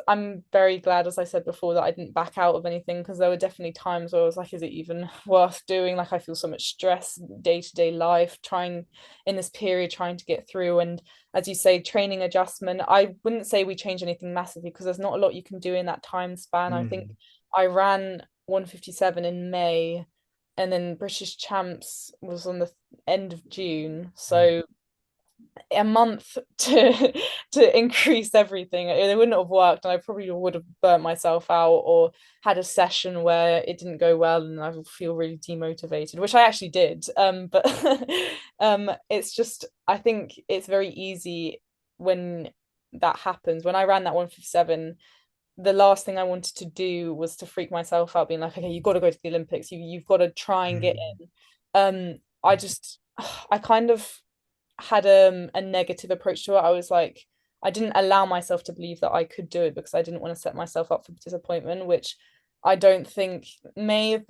I'm very glad, as I said before, that I didn't back out of anything, because there were definitely times where I was like, is it even worth doing? Like, I feel so much stress day-to-day life trying in this period, trying to get through. And as you say, training adjustment, I wouldn't say we changed anything massively, because there's not a lot you can do in that time span. I think Mm. I ran 157 in May, and then British champs was on the end of June. So a month to increase everything, it wouldn't have worked, and I probably would have burnt myself out, or had a session where it didn't go well and I feel really demotivated, which I actually did. But it's just, I think it's very easy when that happens. When I ran that 157, the last thing I wanted to do was to freak myself out, being like, okay, you've got to go to the Olympics, you've got to try and get Mm. in. I just, I kind of had a negative approach to it. I was like, I didn't allow myself to believe that I could do it, because I didn't want to set myself up for disappointment, which I don't think may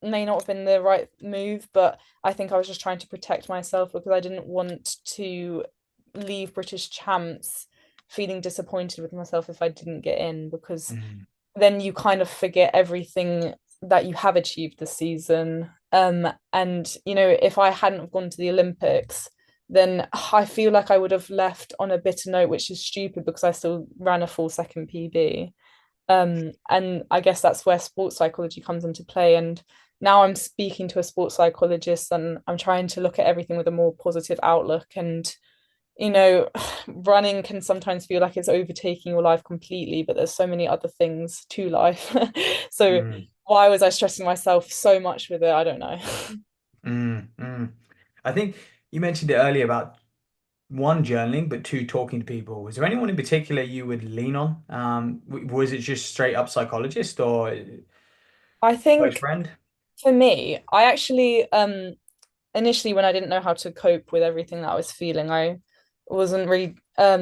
not have been the right move. But I think I was just trying to protect myself, because I didn't want to leave British champs feeling disappointed with myself if I didn't get in, because Mm. then you kind of forget everything that you have achieved this season. And you know, if I hadn't have gone to the Olympics, then I feel like I would have left on a bitter note, which is stupid, because I still ran a full second PB. And I guess that's where sports psychology comes into play. And now I'm speaking to a sports psychologist, and I'm trying to look at everything with a more positive outlook. And you know, running can sometimes feel like it's overtaking your life completely, but there's so many other things to life. So Mm. why was I stressing myself so much with it? I don't know. Mm, mm. I think you mentioned it earlier about one, journaling, but two, talking to people. Was there anyone in particular you would lean on? Was it just straight up psychologist or I close think friend? for me, I actually initially when I didn't know how to cope with everything that I was feeling, I wasn't really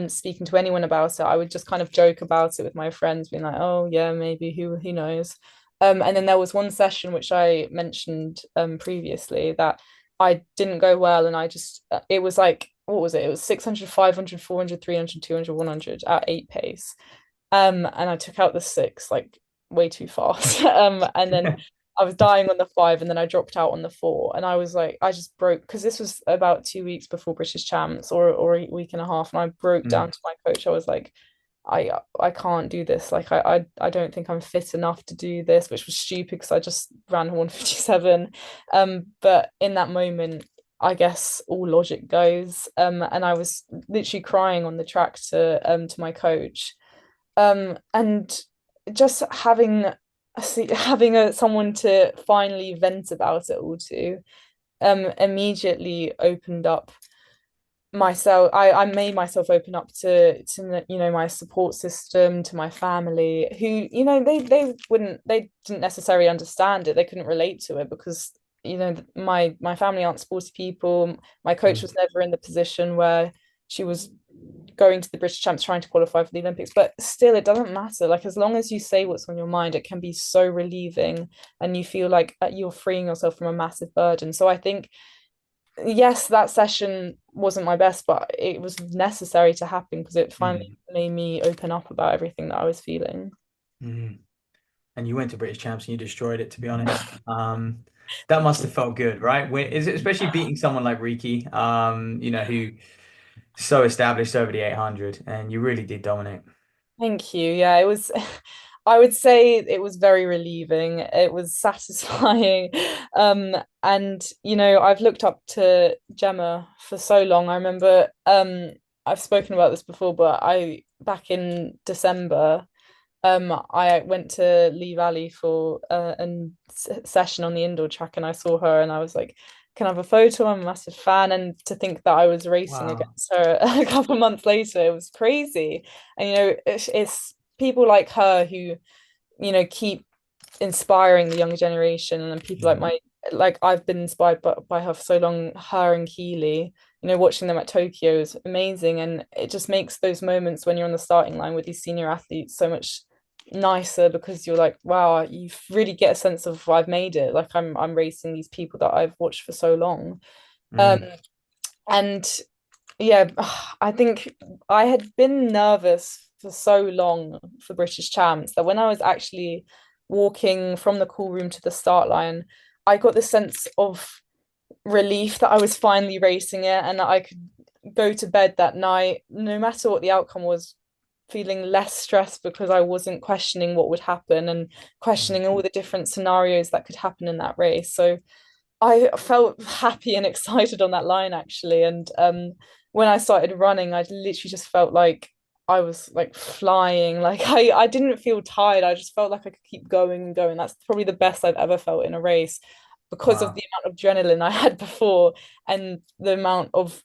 speaking to anyone about it. I would just kind of joke about it with my friends, being like, "Oh yeah, maybe who knows." And then there was one session which I mentioned previously that I didn't go well, and I just it was like what was it? It was 600, 500, 400, 300, 200, 100 at 8 pace. And I took out the six like way too fast. And then I was dying on the five, and then I dropped out on the four, and I was like, I just broke because this was about 2 weeks before British Champs, or a week and a half, and I broke down Mm, to my coach. I was like, I can't do this. Like I don't think I'm fit enough to do this, which was stupid because I just ran 157. But in that moment, I guess all logic goes. And I was literally crying on the track to my coach, and just having someone to finally vent about it all to immediately opened up myself. I made myself open up to my support system, to my family, who they didn't necessarily understand it. They couldn't relate to it because my family aren't sporty people. My coach mm, was never in the position where she was going to the British Champs trying to qualify for the Olympics. But still, it doesn't matter. Like, as long as you say what's on your mind, it can be so relieving, and you feel like you're freeing yourself from a massive burden. So I think, yes, that session wasn't my best, but it was necessary to happen because it finally mm, made me open up about everything that I was feeling. mm. And you went to British Champs and you destroyed it, to be honest. That must have felt good, right? Is it especially beating someone like Riki, who so established over the 800, and you really did dominate. Thank you. Yeah, it was, I would say it was very relieving. It was satisfying. And I've looked up to Gemma for so long. I remember I've spoken about this before, but I back in December, I went to Lee Valley for a session on the indoor track, and I saw her, and I was like, "Can I have a photo? I'm a massive fan." And to think that I was racing Wow. against her a couple of months later, it was crazy. And it's people like her who keep inspiring the younger generation, and people like Mm, I've been inspired by her for so long. Her and Keely, watching them at Tokyo is amazing, and it just makes those moments when you're on the starting line with these senior athletes so much nicer because you're like, wow, you really get a sense of I've made it. Like I'm racing these people that I've watched for so long. Um, mm, and yeah, I think I had been nervous for so long for British Champs that when I was actually walking from the call room to the start line, I got this sense of relief that I was finally racing it, and that I could go to bed that night, no matter what the outcome was, feeling less stressed because I wasn't questioning what would happen and mm. questioning all the different scenarios that could happen in that race. So I felt happy and excited on that line actually. And when I started running, I literally just felt like I was like flying. Like I didn't feel tired. I just felt like I could keep going and going. That's probably the best I've ever felt in a race because of Wow. the amount of adrenaline I had before and the amount of,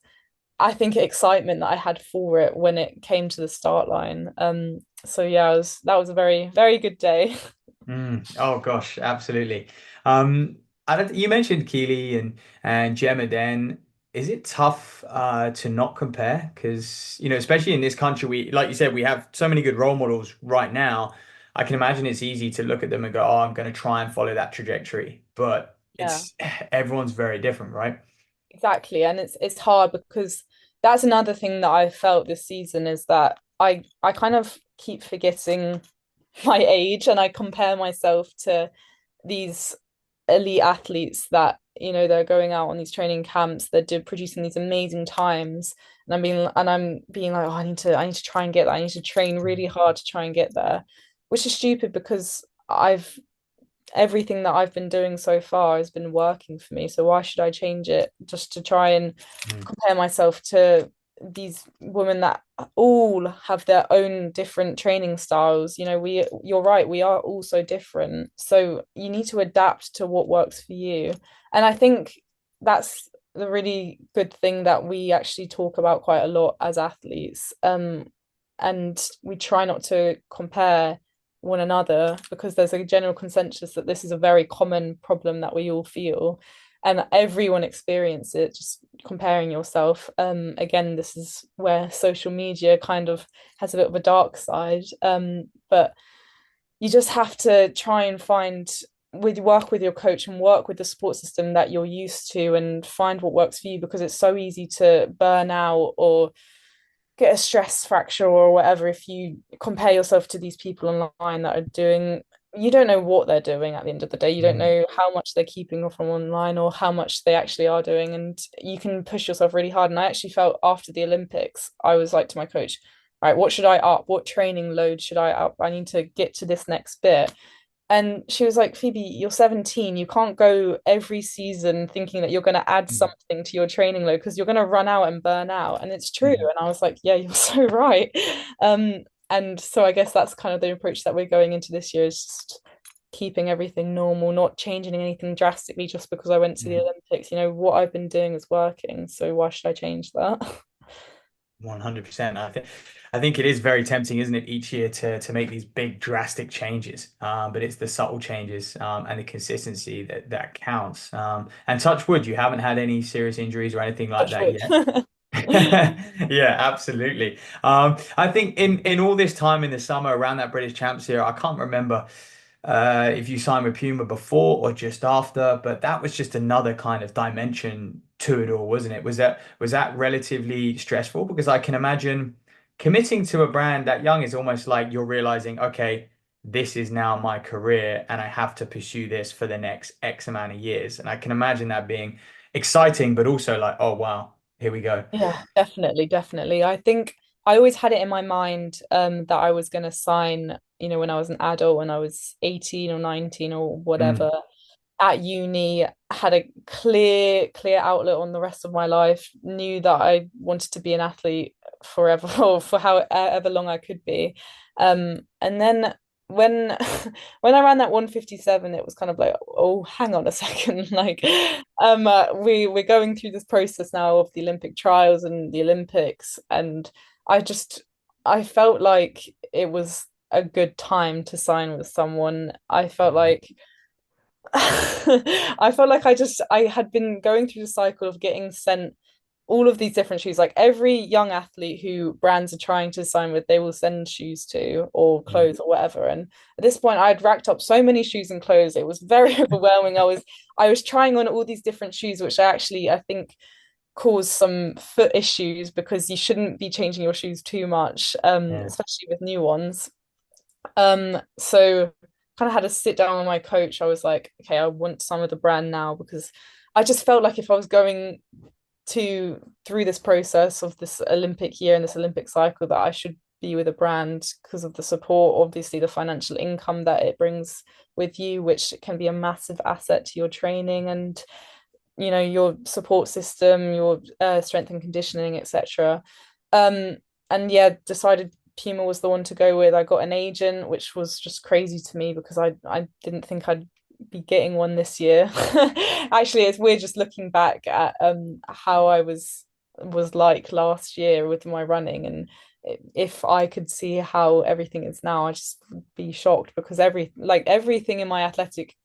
I think, excitement that I had for it when it came to the start line. So yeah, that was a very, very good day. Oh gosh, absolutely. You mentioned Keely and Gemma. Then is it tough to not compare? Because especially in this country, we like you said, we have so many good role models right now. I can imagine it's easy to look at them and go, "Oh, I'm going to try and follow that trajectory." But Yeah. it's everyone's very different, right? Exactly, and it's hard because that's another thing that I felt this season is that I kind of keep forgetting my age, and I compare myself to these elite athletes that they're going out on these training camps, producing these amazing times, and I'm being like, oh, I need to try and get that. I need to train really hard to try and get there, which is stupid because I've everything that I've been doing so far has been working for me. So why should I change it just to try and Mm, compare myself to these women that all have their own different training styles? You're right, we are all so different. So you need to adapt to what works for you. And I think that's the really good thing that we actually talk about quite a lot as athletes. And we try not to compare one another because there's a general consensus that this is a very common problem that we all feel and everyone experiences it, just comparing yourself. Again, this is where social media kind of has a bit of a dark side. But you just have to try and work with your coach and work with the support system that you're used to and find what works for you, because it's so easy to burn out or get a stress fracture or whatever if you compare yourself to these people online that are doing, you don't know what they're doing at the end of the day. You don't know how much they're keeping from online or how much they actually are doing, and you can push yourself really hard. And I actually felt after the Olympics, I was like to my coach, all right, what should I up? What training load should I up? I need to get to this next bit. And she was like, Phoebe, you're 17. You can't go every season thinking that you're going to add something to your training load because you're going to run out and burn out. And it's true. And I was like, yeah, you're so right. And so I guess that's kind of the approach that we're going into this year, is just keeping everything normal, not changing anything drastically just because I went to the Olympics. You know, what I've been doing is working. So why should I change that? 100%. I think it is very tempting, isn't it, each year to make these big drastic changes. But it's the subtle changes and the consistency that counts. And touch wood, you haven't had any serious injuries or anything like that yet. Yeah, absolutely. I think in all this time in the summer around that British Champs here, I can't remember if you signed with Puma before or just after, but that was just another kind of dimension to it all, wasn't it? Was that relatively stressful? Because I can imagine committing to a brand that young is almost like you're realizing, okay, this is now my career and I have to pursue this for the next X amount of years. And I can imagine that being exciting, but also like, oh wow, here we go. Yeah, definitely. I think I always had it in my mind that I was going to sign, you know, when I was an adult, when I was 18 or 19 or whatever, at uni, had a clear outlook on the rest of my life, knew that I wanted to be an athlete forever or for however long I could be. And then when when I ran that 157, it was kind of like, oh, hang on a second, like we're going through this process now of the Olympic trials and the Olympics, and I felt like it was a good time to sign with someone. I felt like I felt like I had been going through the cycle of getting sent all of these different shoes. Like every young athlete who brands are trying to sign with, they will send shoes to or clothes or whatever. And at this point, I'd racked up so many shoes and clothes. It was very overwhelming. I was trying on all these different shoes, which I think cause some foot issues because you shouldn't be changing your shoes too much, Yeah. especially with new ones. So kind of had to sit down with my coach. I was like, okay, I want some of the brand now because I just felt like if I was going through this process of this Olympic year and this Olympic cycle, that I should be with a brand because of the support, obviously the financial income that it brings with you, which can be a massive asset to your training and, you know, your support system, your strength and conditioning, etc. And yeah, decided Puma was the one to go with. I got an agent, which was just crazy to me because I didn't think I'd be getting one this year. Actually, it's weird just looking back at how I was like last year with my running, and if I could see how everything is now, I'd just be shocked because everything in my athletic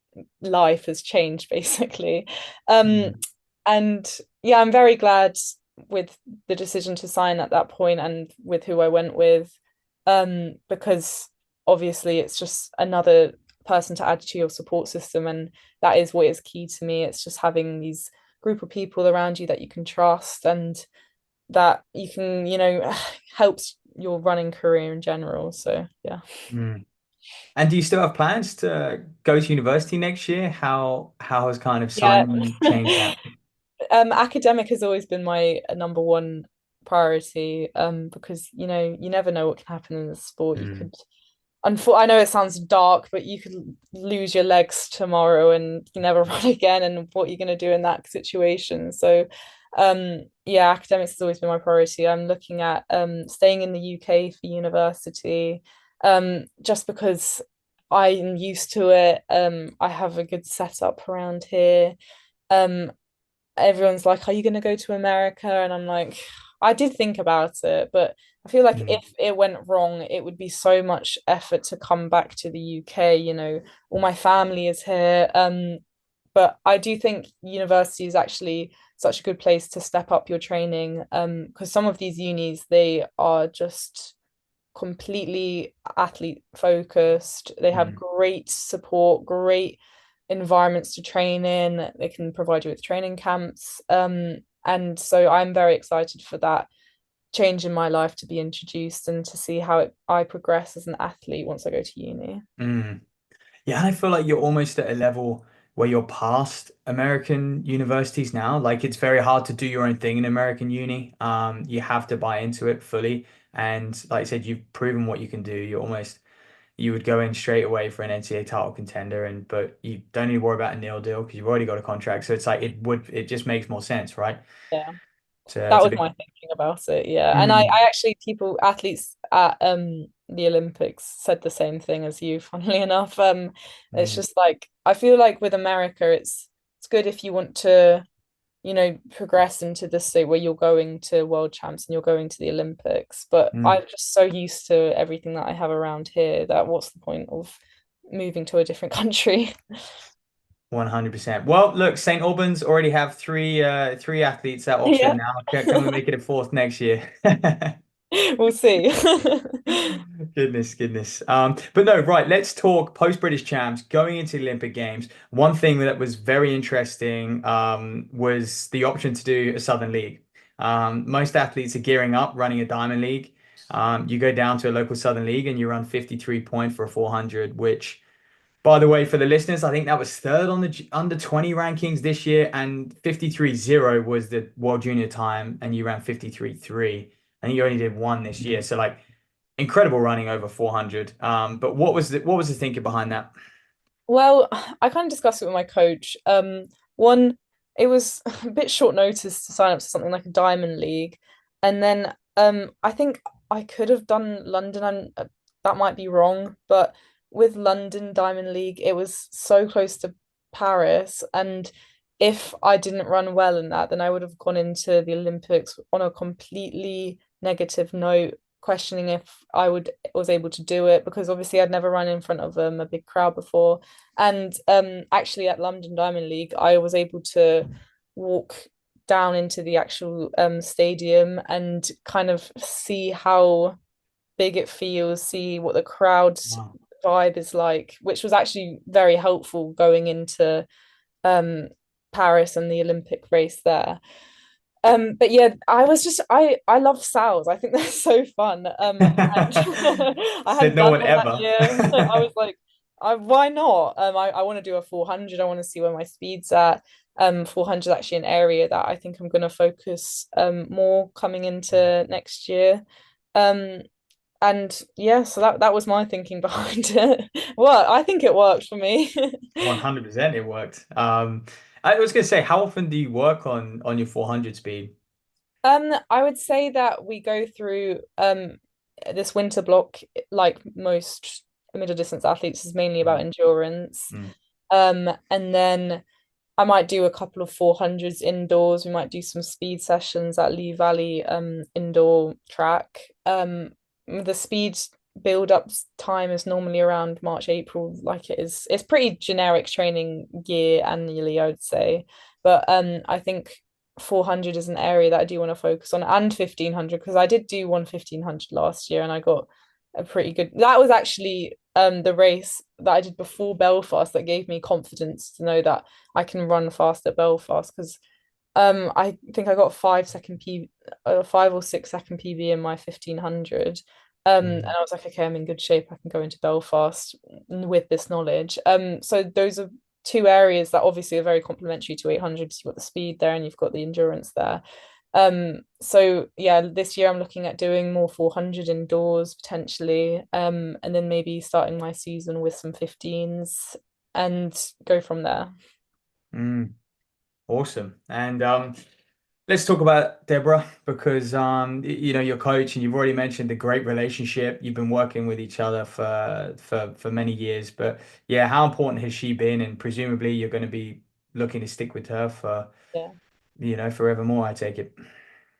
life has changed basically. And yeah, I'm very glad with the decision to sign at that point and with who I went with, because obviously it's just another person to add to your support system, and that is what is key to me. It's just having these group of people around you that you can trust and that you can, you know, helps your running career in general. So yeah. And do you still have plans to go to university next year? How has kind of Yeah. signing changed that? Academic has always been my number one priority, because you know you never know what can happen in the sport. You could, I know it sounds dark, but you could lose your legs tomorrow and you never run again. And what you're going to do in that situation? So, yeah, academics has always been my priority. I'm looking at staying in the UK for university, just because I'm used to it. I have a good setup around here. Um, everyone's like, "Are you going to go to America?" And I'm like, I did think about it, but I feel like Mm, if it went wrong, it would be so much effort to come back to the UK. All my family is here. But I do think university is actually such a good place to step up your training. Because some of these unis, they are just completely athlete focused. They have mm. great support, great environments to train in. They can provide you with training camps. And so I'm very excited for that change in my life to be introduced and to see how I progress as an athlete once I go to uni. Mm. Yeah, and I feel like you're almost at a level where you're past American universities now. Like it's very hard to do your own thing in American uni. You have to buy into it fully. And like I said, you've proven what you can do. You would go in straight away for an NCAA title contender, but you don't need to worry about a nil deal because you've already got a contract. So it's like it just makes more sense, right? Yeah. To That to was be. my thinking about it, yeah. And Mm, I actually athletes at the Olympics said the same thing as you, funnily enough. It's mm, just like I feel like with America it's good if you want to, progress into the state where you're going to world champs and you're going to the Olympics. But mm. I'm just so used to everything that I have around here that what's the point of moving to a different country? 100%. Well, look, St. Albans already have three athletes at Oxford Yeah, now. Can we make it a fourth next year? we'll see. Goodness, goodness. But no, right, let's talk post-British champs going into the Olympic Games. One thing that was very interesting was the option to do a Southern League. Most athletes are gearing up running a Diamond League. You go down to a local Southern League and you run 53 point for a 400, which by the way, for the listeners, I think that was third on the under 20 rankings this year, and 53.0 was the World Junior time, and you ran 53.3. I think you only did one this year. So like incredible running over 400. But what was the thinking behind that? Well, I kind of discussed it with my coach. One, it was a bit short notice to sign up to something like a Diamond League, and then I think I could have done London, and that might be wrong, but with London Diamond League, it was so close to Paris, and if I didn't run well in that, then I would have gone into the Olympics on a completely negative note, questioning if was able to do it because obviously I'd never run in front of a big crowd before. And actually at London Diamond League, I was able to walk down into the actual stadium and kind of see how big it feels, see what the crowd's Wow. vibe is like, which was actually very helpful going into um, Paris and the Olympic race there. But yeah, I love sows. I think they're so fun. And I Said hadn't no done one one that ever. year. I was like, why not? I want to do a 400. I want to see where my speed's at. 400 is actually an area that I think I'm going to focus more coming into next year. Um, and yeah, so that was my thinking behind it. Well, I think it worked for me. 100% it worked. I was gonna say, how often do you work on your 400 speed? I would say that we go through this winter block, like most middle distance athletes, is mainly about Mm, endurance. mm, And then I might do a couple of 400s indoors. We might do some speed sessions at Lee Valley indoor track. The speed build up time is normally around March, April, like it is. It's pretty generic training year annually, I would say. But I think 400 is an area that I do want to focus on, and 1500 because I did do one 1500 last year and I got a pretty good. That was actually the race that I did before Belfast that gave me confidence to know that I can run fast at Belfast because I think I got 5 second 5 or 6 second PB in my 1500. And mm, I was like, okay, I'm in good shape. I can go into Belfast with this knowledge. So those are two areas that obviously are very complementary to 800. You've got the speed there and you've got the endurance there. So yeah, this year I'm looking at doing more 400 indoors potentially, and then maybe starting my season with some 15s and go from there. mm. Awesome. And let's talk about Deborah because your coach and you've already mentioned the great relationship. You've been working with each other for many years. But yeah, how important has she been? And presumably you're going to be looking to stick with her for Yeah. forevermore, I take it.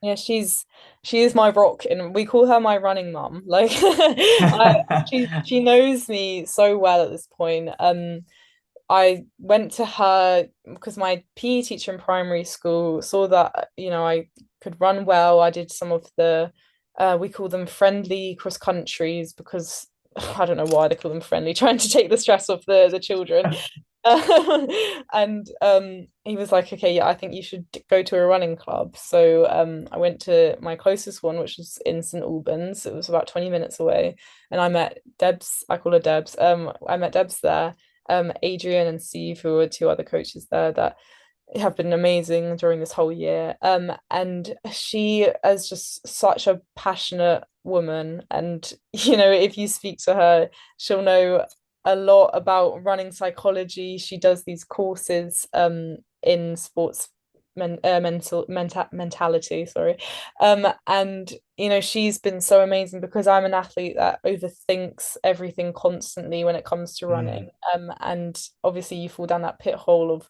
Yeah, she is my rock, and we call her my running mum. Like, she knows me so well at this point. I went to her because my PE teacher in primary school saw that, I could run well. I did some of the, we call them friendly cross countries because I don't know why they call them friendly, trying to take the stress off the children. And he was like, okay, yeah, I think you should go to a running club. So I went to my closest one, which was in St Albans. It was about 20 minutes away. And I met Debs, I call her Debs. I met Debs there, Adrian and Steve, who were two other coaches there that have been amazing during this whole year. And she is just such a passionate woman. And, if you speak to her, she'll know a lot about running psychology. She does these courses in sports mentality, sorry. And she's been so amazing because I'm an athlete that overthinks everything constantly when it comes to running. And obviously you fall down that pit hole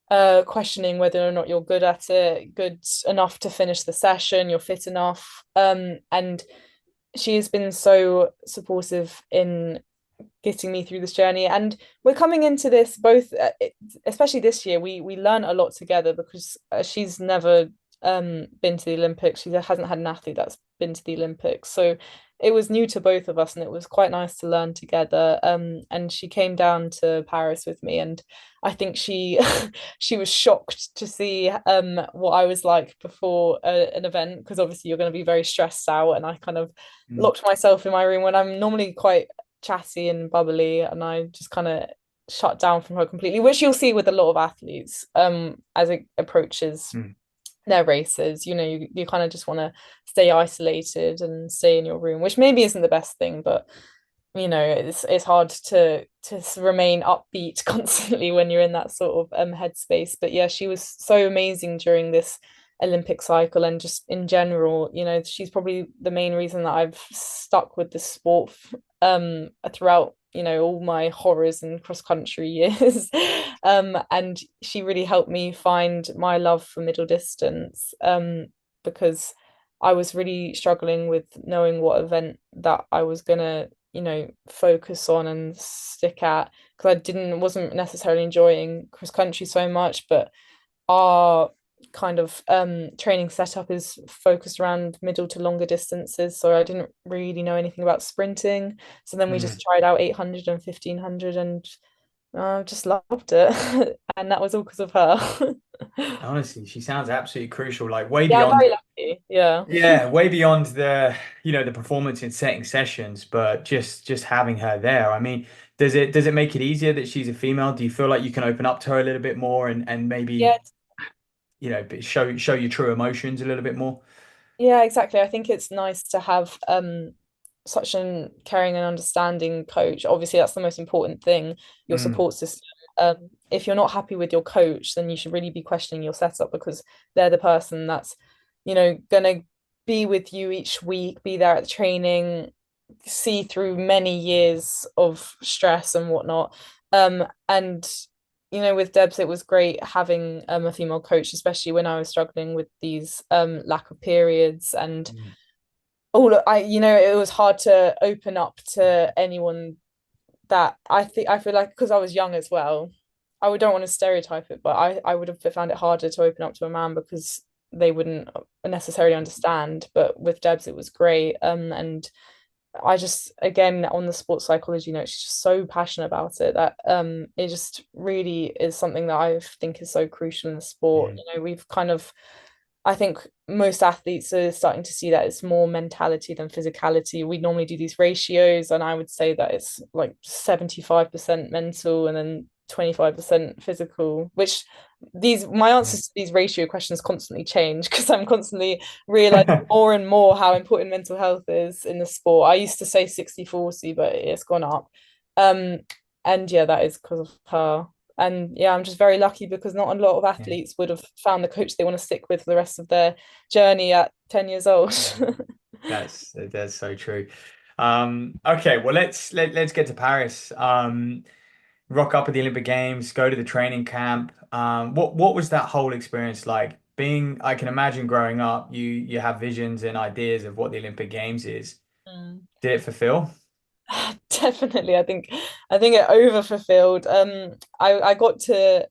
of questioning whether or not you're good at it, good enough to finish the session, you're fit enough. And she has been so supportive in getting me through this journey. And we're coming into this both, especially this year, we learn a lot together because she's never been to the Olympics. She hasn't had an athlete that's been to the Olympics. So it was new to both of us and it was quite nice to learn together. And she came down to Paris with me, and I think she she was shocked to see what I was like before an event, because obviously you're going to be very stressed out, and I kind of locked myself in my room when I'm normally quite chatty and bubbly, and I just kind of shut down from her completely, which you'll see with a lot of athletes as it approaches their races. You kind of just want to stay isolated and stay in your room, which maybe isn't the best thing, but it's hard to remain upbeat constantly when you're in that sort of headspace. But yeah, she was so amazing during this Olympic cycle, and just in general, she's probably the main reason that I've stuck with the sport throughout all my horrors and cross country years. And she really helped me find my love for middle distance, because I was really struggling with knowing what event that I was gonna focus on and stick at, because wasn't necessarily enjoying cross country so much, but our kind of training setup is focused around middle to longer distances, so I didn't really know anything about sprinting. So then we just tried out 800 and 1500, and just loved it. And that was all because of her. Honestly, she sounds absolutely crucial, like way Yeah, I'm beyond. very lucky. Yeah. Yeah, way beyond the performance in setting sessions, but just having her there. I mean, does it make it easier that she's a female? Do you feel like you can open up to her a little bit more and Yeah, maybe, show your true emotions a little bit more? yeah, exactly. I think it's nice to have such an caring and understanding coach. Obviously, that's the most important thing, your Mm, support system. If you're not happy with your coach, then you should really be questioning your setup, because they're the person that's, gonna be with you each week, be there at the training, see through many years of stress and whatnot. And with Debs, it was great having a female coach, especially when I was struggling with these lack of periods and mm, all. It was hard to open up to anyone that I feel like, because I was young as well. Don't want to stereotype it, but I would have found it harder to open up to a man because they wouldn't necessarily understand. But with Debs, it was great. And I just, again, on the sports psychology note, she's just so passionate about it that it just really is something that I think is so crucial in the sport. mm, We've kind of, I think most athletes are starting to see that it's more mentality than physicality. We normally do these ratios, and I would say that it's like 75% mental and then 25% physical, which my answers to these ratio questions constantly change because I'm constantly realizing more and more how important mental health is in the sport. I used to say 60-40, but it's gone up. Um, and yeah, that is because of her. And yeah, I'm just very lucky because not a lot of yeah. athletes would have found the coach they want to stick with for the rest of their journey at 10 years old. That's so true. Okay, well let's get to Paris. Rock up at the Olympic Games, go to the training camp. What was that whole experience like? being, I can imagine growing up, you have visions and ideas of what the Olympic Games is. Mm. Did it fulfill? Definitely, I think it over fulfilled. I got to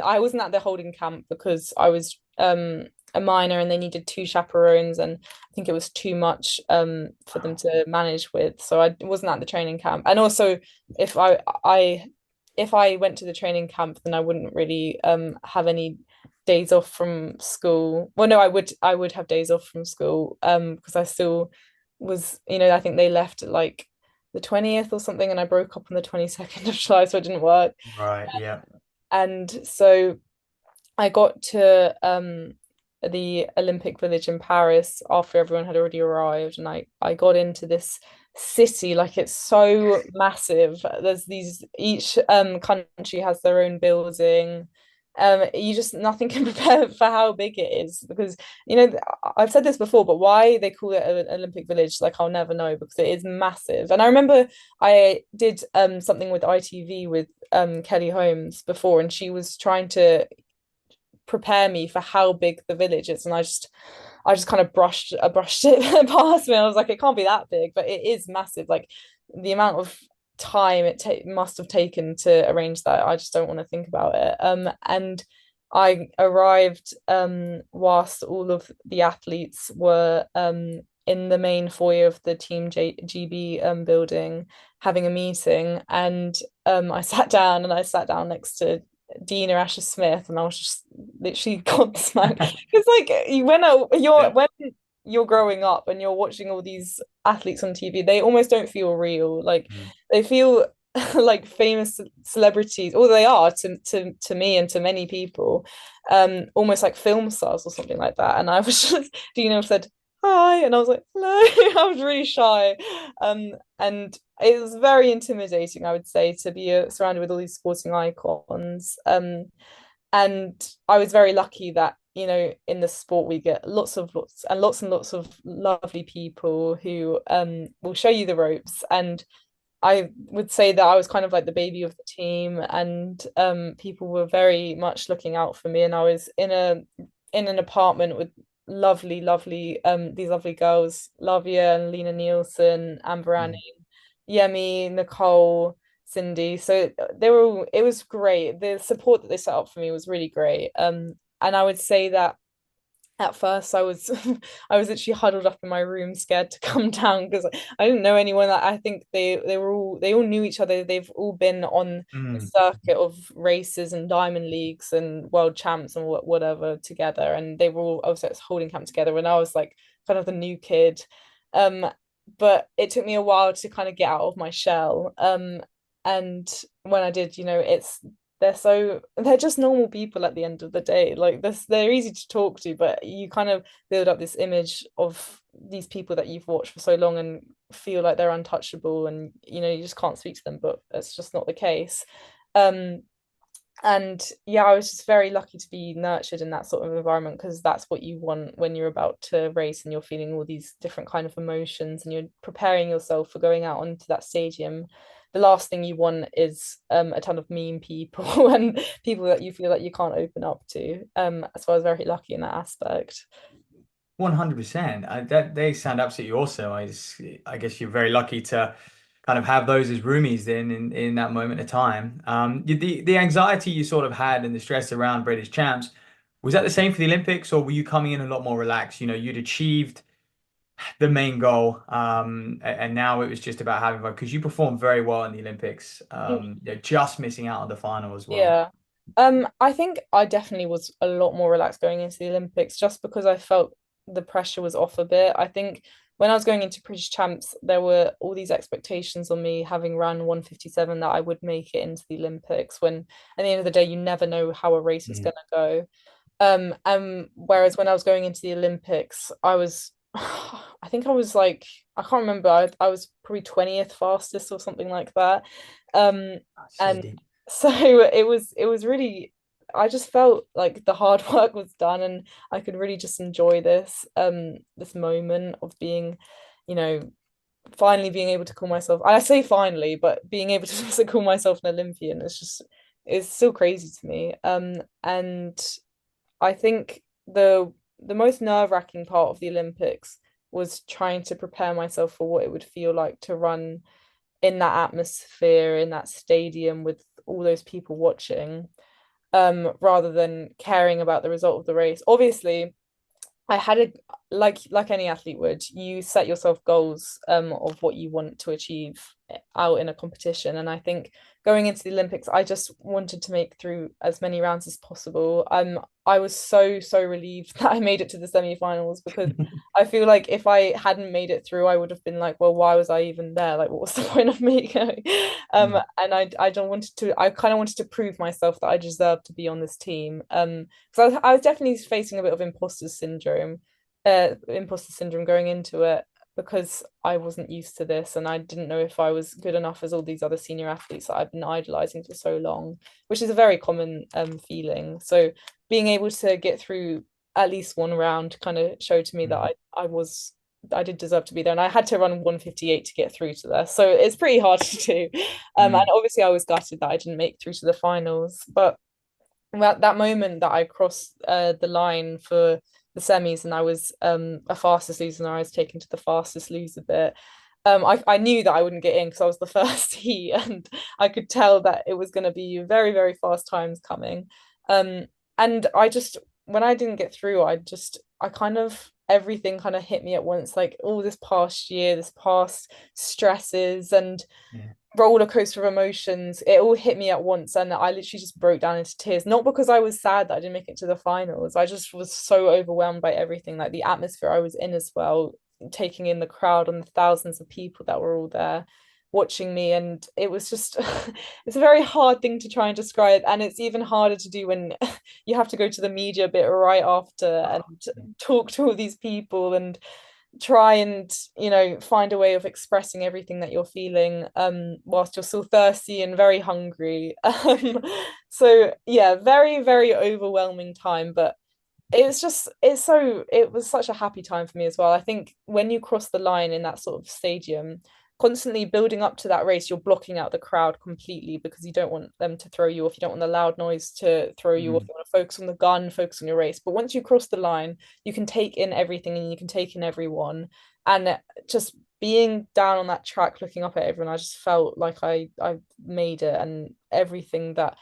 I wasn't at the holding camp because I was a minor and they needed two chaperones, and I think it was too much for them to manage with. So I wasn't at the training camp. And also if I went to the training camp, then I wouldn't really have any days off from school. Well, no, I would have days off from school because I still was, I think they left at like the 20th or something, and I broke up on the 22nd of July, so it didn't work. Right, yeah. And so I got to the Olympic Village in Paris after everyone had already arrived, and I got into this city, like it's so massive. There's these, each country has their own building. You just, nothing can prepare for how big it is, because I've said this before, but why they call it an Olympic Village, like I'll never know, because it is massive. And I remember I did something with ITV with Kelly Holmes before, and she was trying to prepare me for how big the village is, and I just kind of brushed it past me. I was like, it can't be that big, but it is massive. Like the amount of time it must have taken to arrange that, I just don't want to think about it. And I arrived whilst all of the athletes were in the main foyer of the Team GB building having a meeting, and I sat down next to Dina Asher Smith, and I was just literally gobsmacked. It's like when you're growing up and you're watching all these athletes on TV, they almost don't feel real. Like Mm. they feel like famous celebrities, or they are to me and to many people, almost like film stars or something like that. And I was just, Dina said hi, and I was like, hello. I was really shy. And it was very intimidating, I would say, to be surrounded with all these sporting icons. And I was very lucky that, in the sport we get lots of lovely people who will show you the ropes. And I would say that I was kind of like the baby of the team, and people were very much looking out for me. And I was in an apartment with lovely these lovely girls, Lavia and Lena Nielsen, Amber Mm. Annie, Yemi, Nicole, Cindy. So it was great. The support that they set up for me was really great. And I would say that at first I was I was literally huddled up in my room scared to come down, because I didn't know anyone. I think they all knew each other. They've all been on the Mm. circuit of races and diamond leagues and world champs and whatever together, and they were all also holding camp together, and I was like kind of the new kid. um but it took me a while to kind of get out of my shell. And when I did, they're just normal people at the end of the day. Like this, they're easy to talk to, but you kind of build up this image of these people that you've watched for so long and feel like they're untouchable, and you just can't speak to them, but it's just not the case. um and yeah, I was just very lucky to be nurtured in that sort of environment, because that's what you want when you're about to race and you're feeling all these different kind of emotions and you're preparing yourself for going out onto that stadium. The last thing you want is a ton of mean people and people that you feel like you can't open up to. So I was very lucky in that aspect. 100%. That they sound absolutely awesome. I guess you're very lucky to kind of have those as roomies then in that moment of time. The anxiety you sort of had and the stress around British champs, was that the same for the Olympics, or were you coming in a lot more relaxed? You'd achieved the main goal, and now it was just about having fun, because you performed very well in the Olympics. Just missing out on the final as well. Yeah. I think I definitely was a lot more relaxed going into the Olympics, just because I felt the pressure was off a bit. I think when I was going into British champs, there were all these expectations on me, having run 1:57, that I would make it into the Olympics, when at the end of the day you never know how a race is Mhm. gonna go. Whereas when I was going into the Olympics, I was I think I was like, I can't remember, I was probably 20th fastest or something like that. So And deep. so it was really, I just felt like the hard work was done, and I could really just enjoy this moment of being, you know, finally being able to call myself, I say finally, but being able to also call myself an Olympian is just, it's still crazy to me. And I think the most nerve-wracking part of the Olympics was trying to prepare myself for what it would feel like to run in that atmosphere, in that stadium with all those people watching, rather than caring about the result of the race. Obviously, I had a like any athlete would, you set yourself goals of what you want to achieve out in a competition. And I think going into the Olympics, I just wanted to make through as many rounds as possible. I was so relieved that I made it to the semi-finals, because I feel like if I hadn't made it through, I would have been like, well, why was I even there? Like, what was the point of me going? And I don't wanted to, I kind of wanted to prove myself that I deserved to be on this team. Because I was definitely facing a bit of imposter syndrome going into it, because I wasn't used to this and I didn't know if I was good enough as all these other senior athletes that I've been idolizing for so long, which is a very common feeling. So being able to get through at least one round kind of showed to me that I did deserve to be there, and I had to run 1:58 to get through to there. So it's pretty hard to do. And obviously I was gutted that I didn't make through to the finals. But that moment that I crossed the line for the semis, and I was a fastest loser, and I was taken to the fastest loser bit. I knew that I wouldn't get in because I was the first heat, and I could tell that it was going to be very, very fast times coming. And I just, when I didn't get through, I kind of, everything kind of hit me at once, like all this past year, this past stresses and roller coaster of emotions, it all hit me at once, and I literally just broke down into tears, not because I was sad that I didn't make it to the finals. I just was so overwhelmed by everything, like the atmosphere I was in as well, taking in the crowd and the thousands of people that were all there watching me. And it was just it's a very hard thing to try and describe, and it's even harder to do when you have to go to the media bit right after and talk to all these people and try and find a way of expressing everything that you're feeling whilst you're still thirsty and very hungry. So yeah, very, very overwhelming time, but it was such a happy time for me as well. I think when you cross the line in that sort of stadium, constantly building up to that race, you're blocking out the crowd completely because you don't want them to throw you off. You don't want the loud noise to throw you off. You want to focus on the gun, focus on your race. But once you cross the line, you can take in everything and you can take in everyone. And just being down on that track, looking up at everyone, I just felt like I made it, and everything that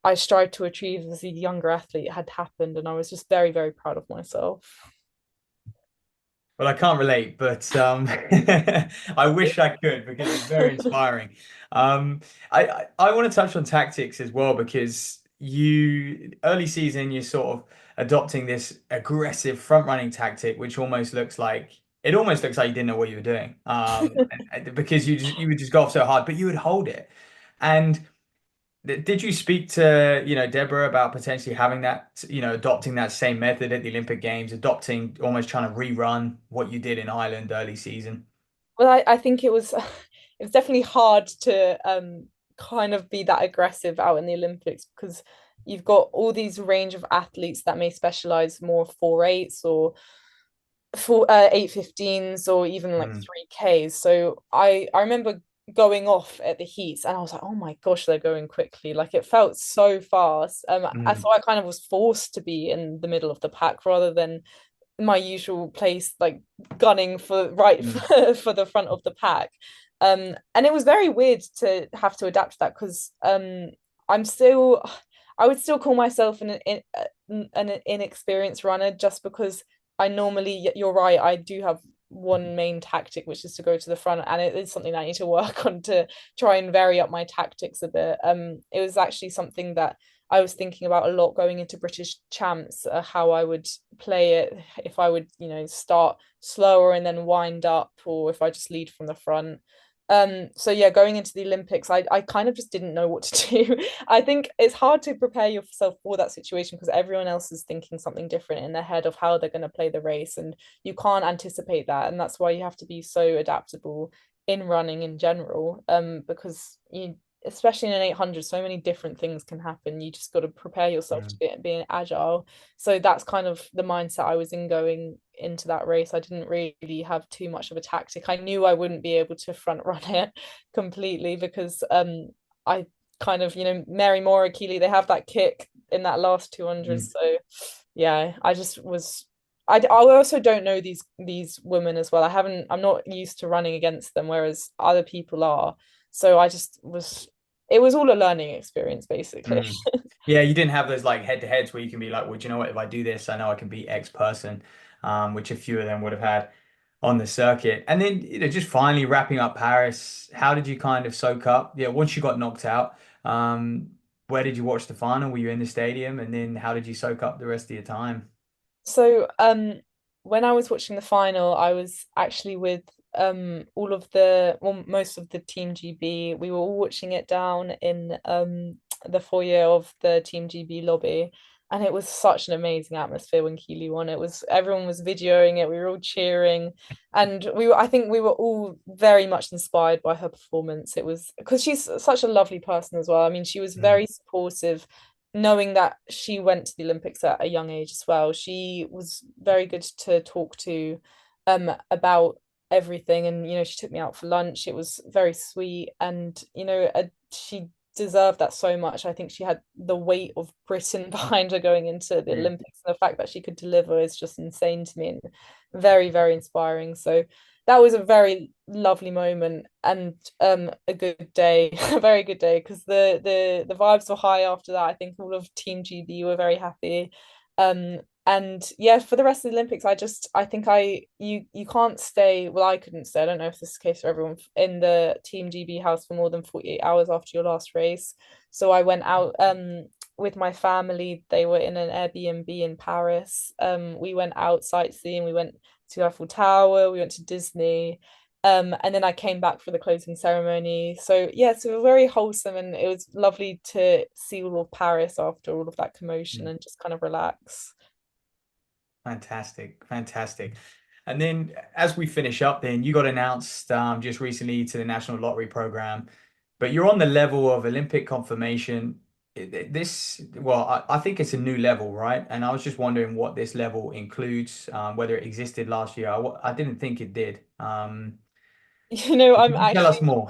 I strived to achieve as a younger athlete had happened, and I was just very, very proud of myself. Well, I can't relate, but I wish I could, because it's very inspiring. I want to touch on tactics as well, because you early season you're sort of adopting this aggressive front running tactic, which almost looks like you didn't know what you were doing. Because you would just go off so hard, but you would hold it. And did you speak to, Deborah about potentially having that, adopting that same method at the Olympic Games, adopting, almost trying to rerun what you did in Ireland early season? Well, I think it was it was definitely hard to kind of be that aggressive out in the Olympics, because you've got all these range of athletes that may specialize more 4.8s or 8:15s, or even like 3Ks. So I remember going off at the heats and I was like, oh my gosh, they're going quickly. Like it felt so fast. So I kind of was forced to be in the middle of the pack rather than my usual place, like gunning for for the front of the pack. And it was very weird to have to adapt to that, because I'm still I would still call myself an inexperienced runner, just because I normally, you're right, I do have one main tactic, which is to go to the front, and it is something that I need to work on to try and vary up my tactics a bit. It was actually something that I was thinking about a lot going into British champs, how I would play it, if I would, start slower and then wind up, or if I just lead from the front. So yeah, going into the Olympics, I kind of just didn't know what to do. I think it's hard to prepare yourself for that situation, because everyone else is thinking something different in their head of how they're going to play the race, and you can't anticipate that. And that's why you have to be so adaptable in running in general, because you, especially in an 800, so many different things can happen. You just got to prepare yourself to being agile. So that's kind of the mindset I was in going into that race. I didn't really have too much of a tactic. I knew I wouldn't be able to front run it completely, because I kind of, Mary Moore, Keely, they have that kick in that last 200. So yeah, I just was. I also don't know these women as well. I'm not used to running against them, whereas other people are. So I just was. It was all a learning experience, basically. Mm. Yeah, you didn't have those like head-to-heads where you can be like, well, do you know what? If I do this, I know I can beat X person, which a few of them would have had on the circuit. And then, just finally wrapping up Paris, how did you kind of soak up? Yeah, once you got knocked out, where did you watch the final? Were you in the stadium? And then how did you soak up the rest of your time? So, when I was watching the final, I was actually with all of well, most of the Team GB. We were all watching it down in the foyer of the Team GB lobby, and it was such an amazing atmosphere when Keely won. Everyone was videoing it. We were all cheering, and I think we were all very much inspired by her performance. It was because she's such a lovely person as well. I mean, she was Mm. very supportive, knowing that she went to the Olympics at a young age as well. She was very good to talk to about everything, and she took me out for lunch. It was very sweet, and she deserved that so much. I think she had the weight of Britain behind her going into the Yeah. Olympics, and the fact that she could deliver is just insane to me and very, very inspiring. So that was a very lovely moment and a good day, a very good day, because the vibes were high after that. I think all of Team GB were very happy. And yeah, for the rest of the Olympics, I think you can't stay. Well, I couldn't stay. I don't know if this is the case for everyone in the Team GB house for more than 48 hours after your last race. So I went out with my family. They were in an Airbnb in Paris. We went out sightseeing. We went to Eiffel Tower. We went to Disney. And then I came back for the closing ceremony. So yeah, so it was very wholesome, and it was lovely to see all of Paris after all of that commotion and just kind of relax. Fantastic, fantastic. And then as we finish up, then you got announced just recently to the National Lottery Program, but you're on the level of Olympic confirmation. Well, I think it's a new level, right? And I was just wondering what this level includes, whether it existed last year. I didn't think it did. I'm Could you tell us actually more?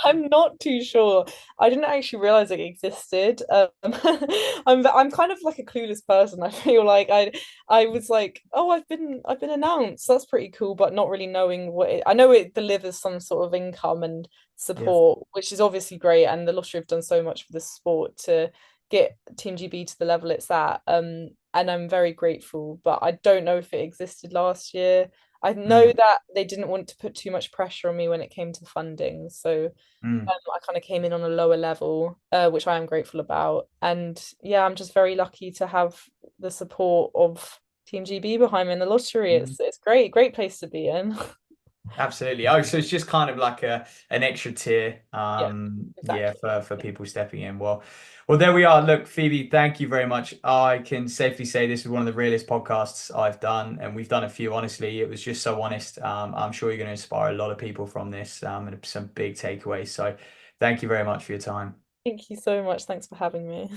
I'm not too sure. I didn't actually realize it existed. I'm kind of like a clueless person. I feel like I was like, oh, I've been announced. That's pretty cool, but not really knowing I know it delivers some sort of income and Yeah. support, which is obviously great. And the lottery have done so much for the sport to get Team GB to the level it's at. And I'm very grateful, but I don't know if it existed last year. I know Mm, that they didn't want to put too much pressure on me when it came to funding. So mm. I kind of came in on a lower level, which I am grateful about. And yeah, I'm just very lucky to have the support of Team GB behind me in the lottery. Mm. It's great, great place to be in. Absolutely. Oh, so it's just kind of like an extra tier, Yeah, yeah, exactly. for people stepping in. Well, there we are. Look, Phoebe, thank you very much. I can safely say this is one of the realest podcasts I've done, and we've done a few. Honestly, it was just so honest. I'm sure you're going to inspire a lot of people from this, and some big takeaways. So, thank you very much for your time. Thank you so much. Thanks for having me.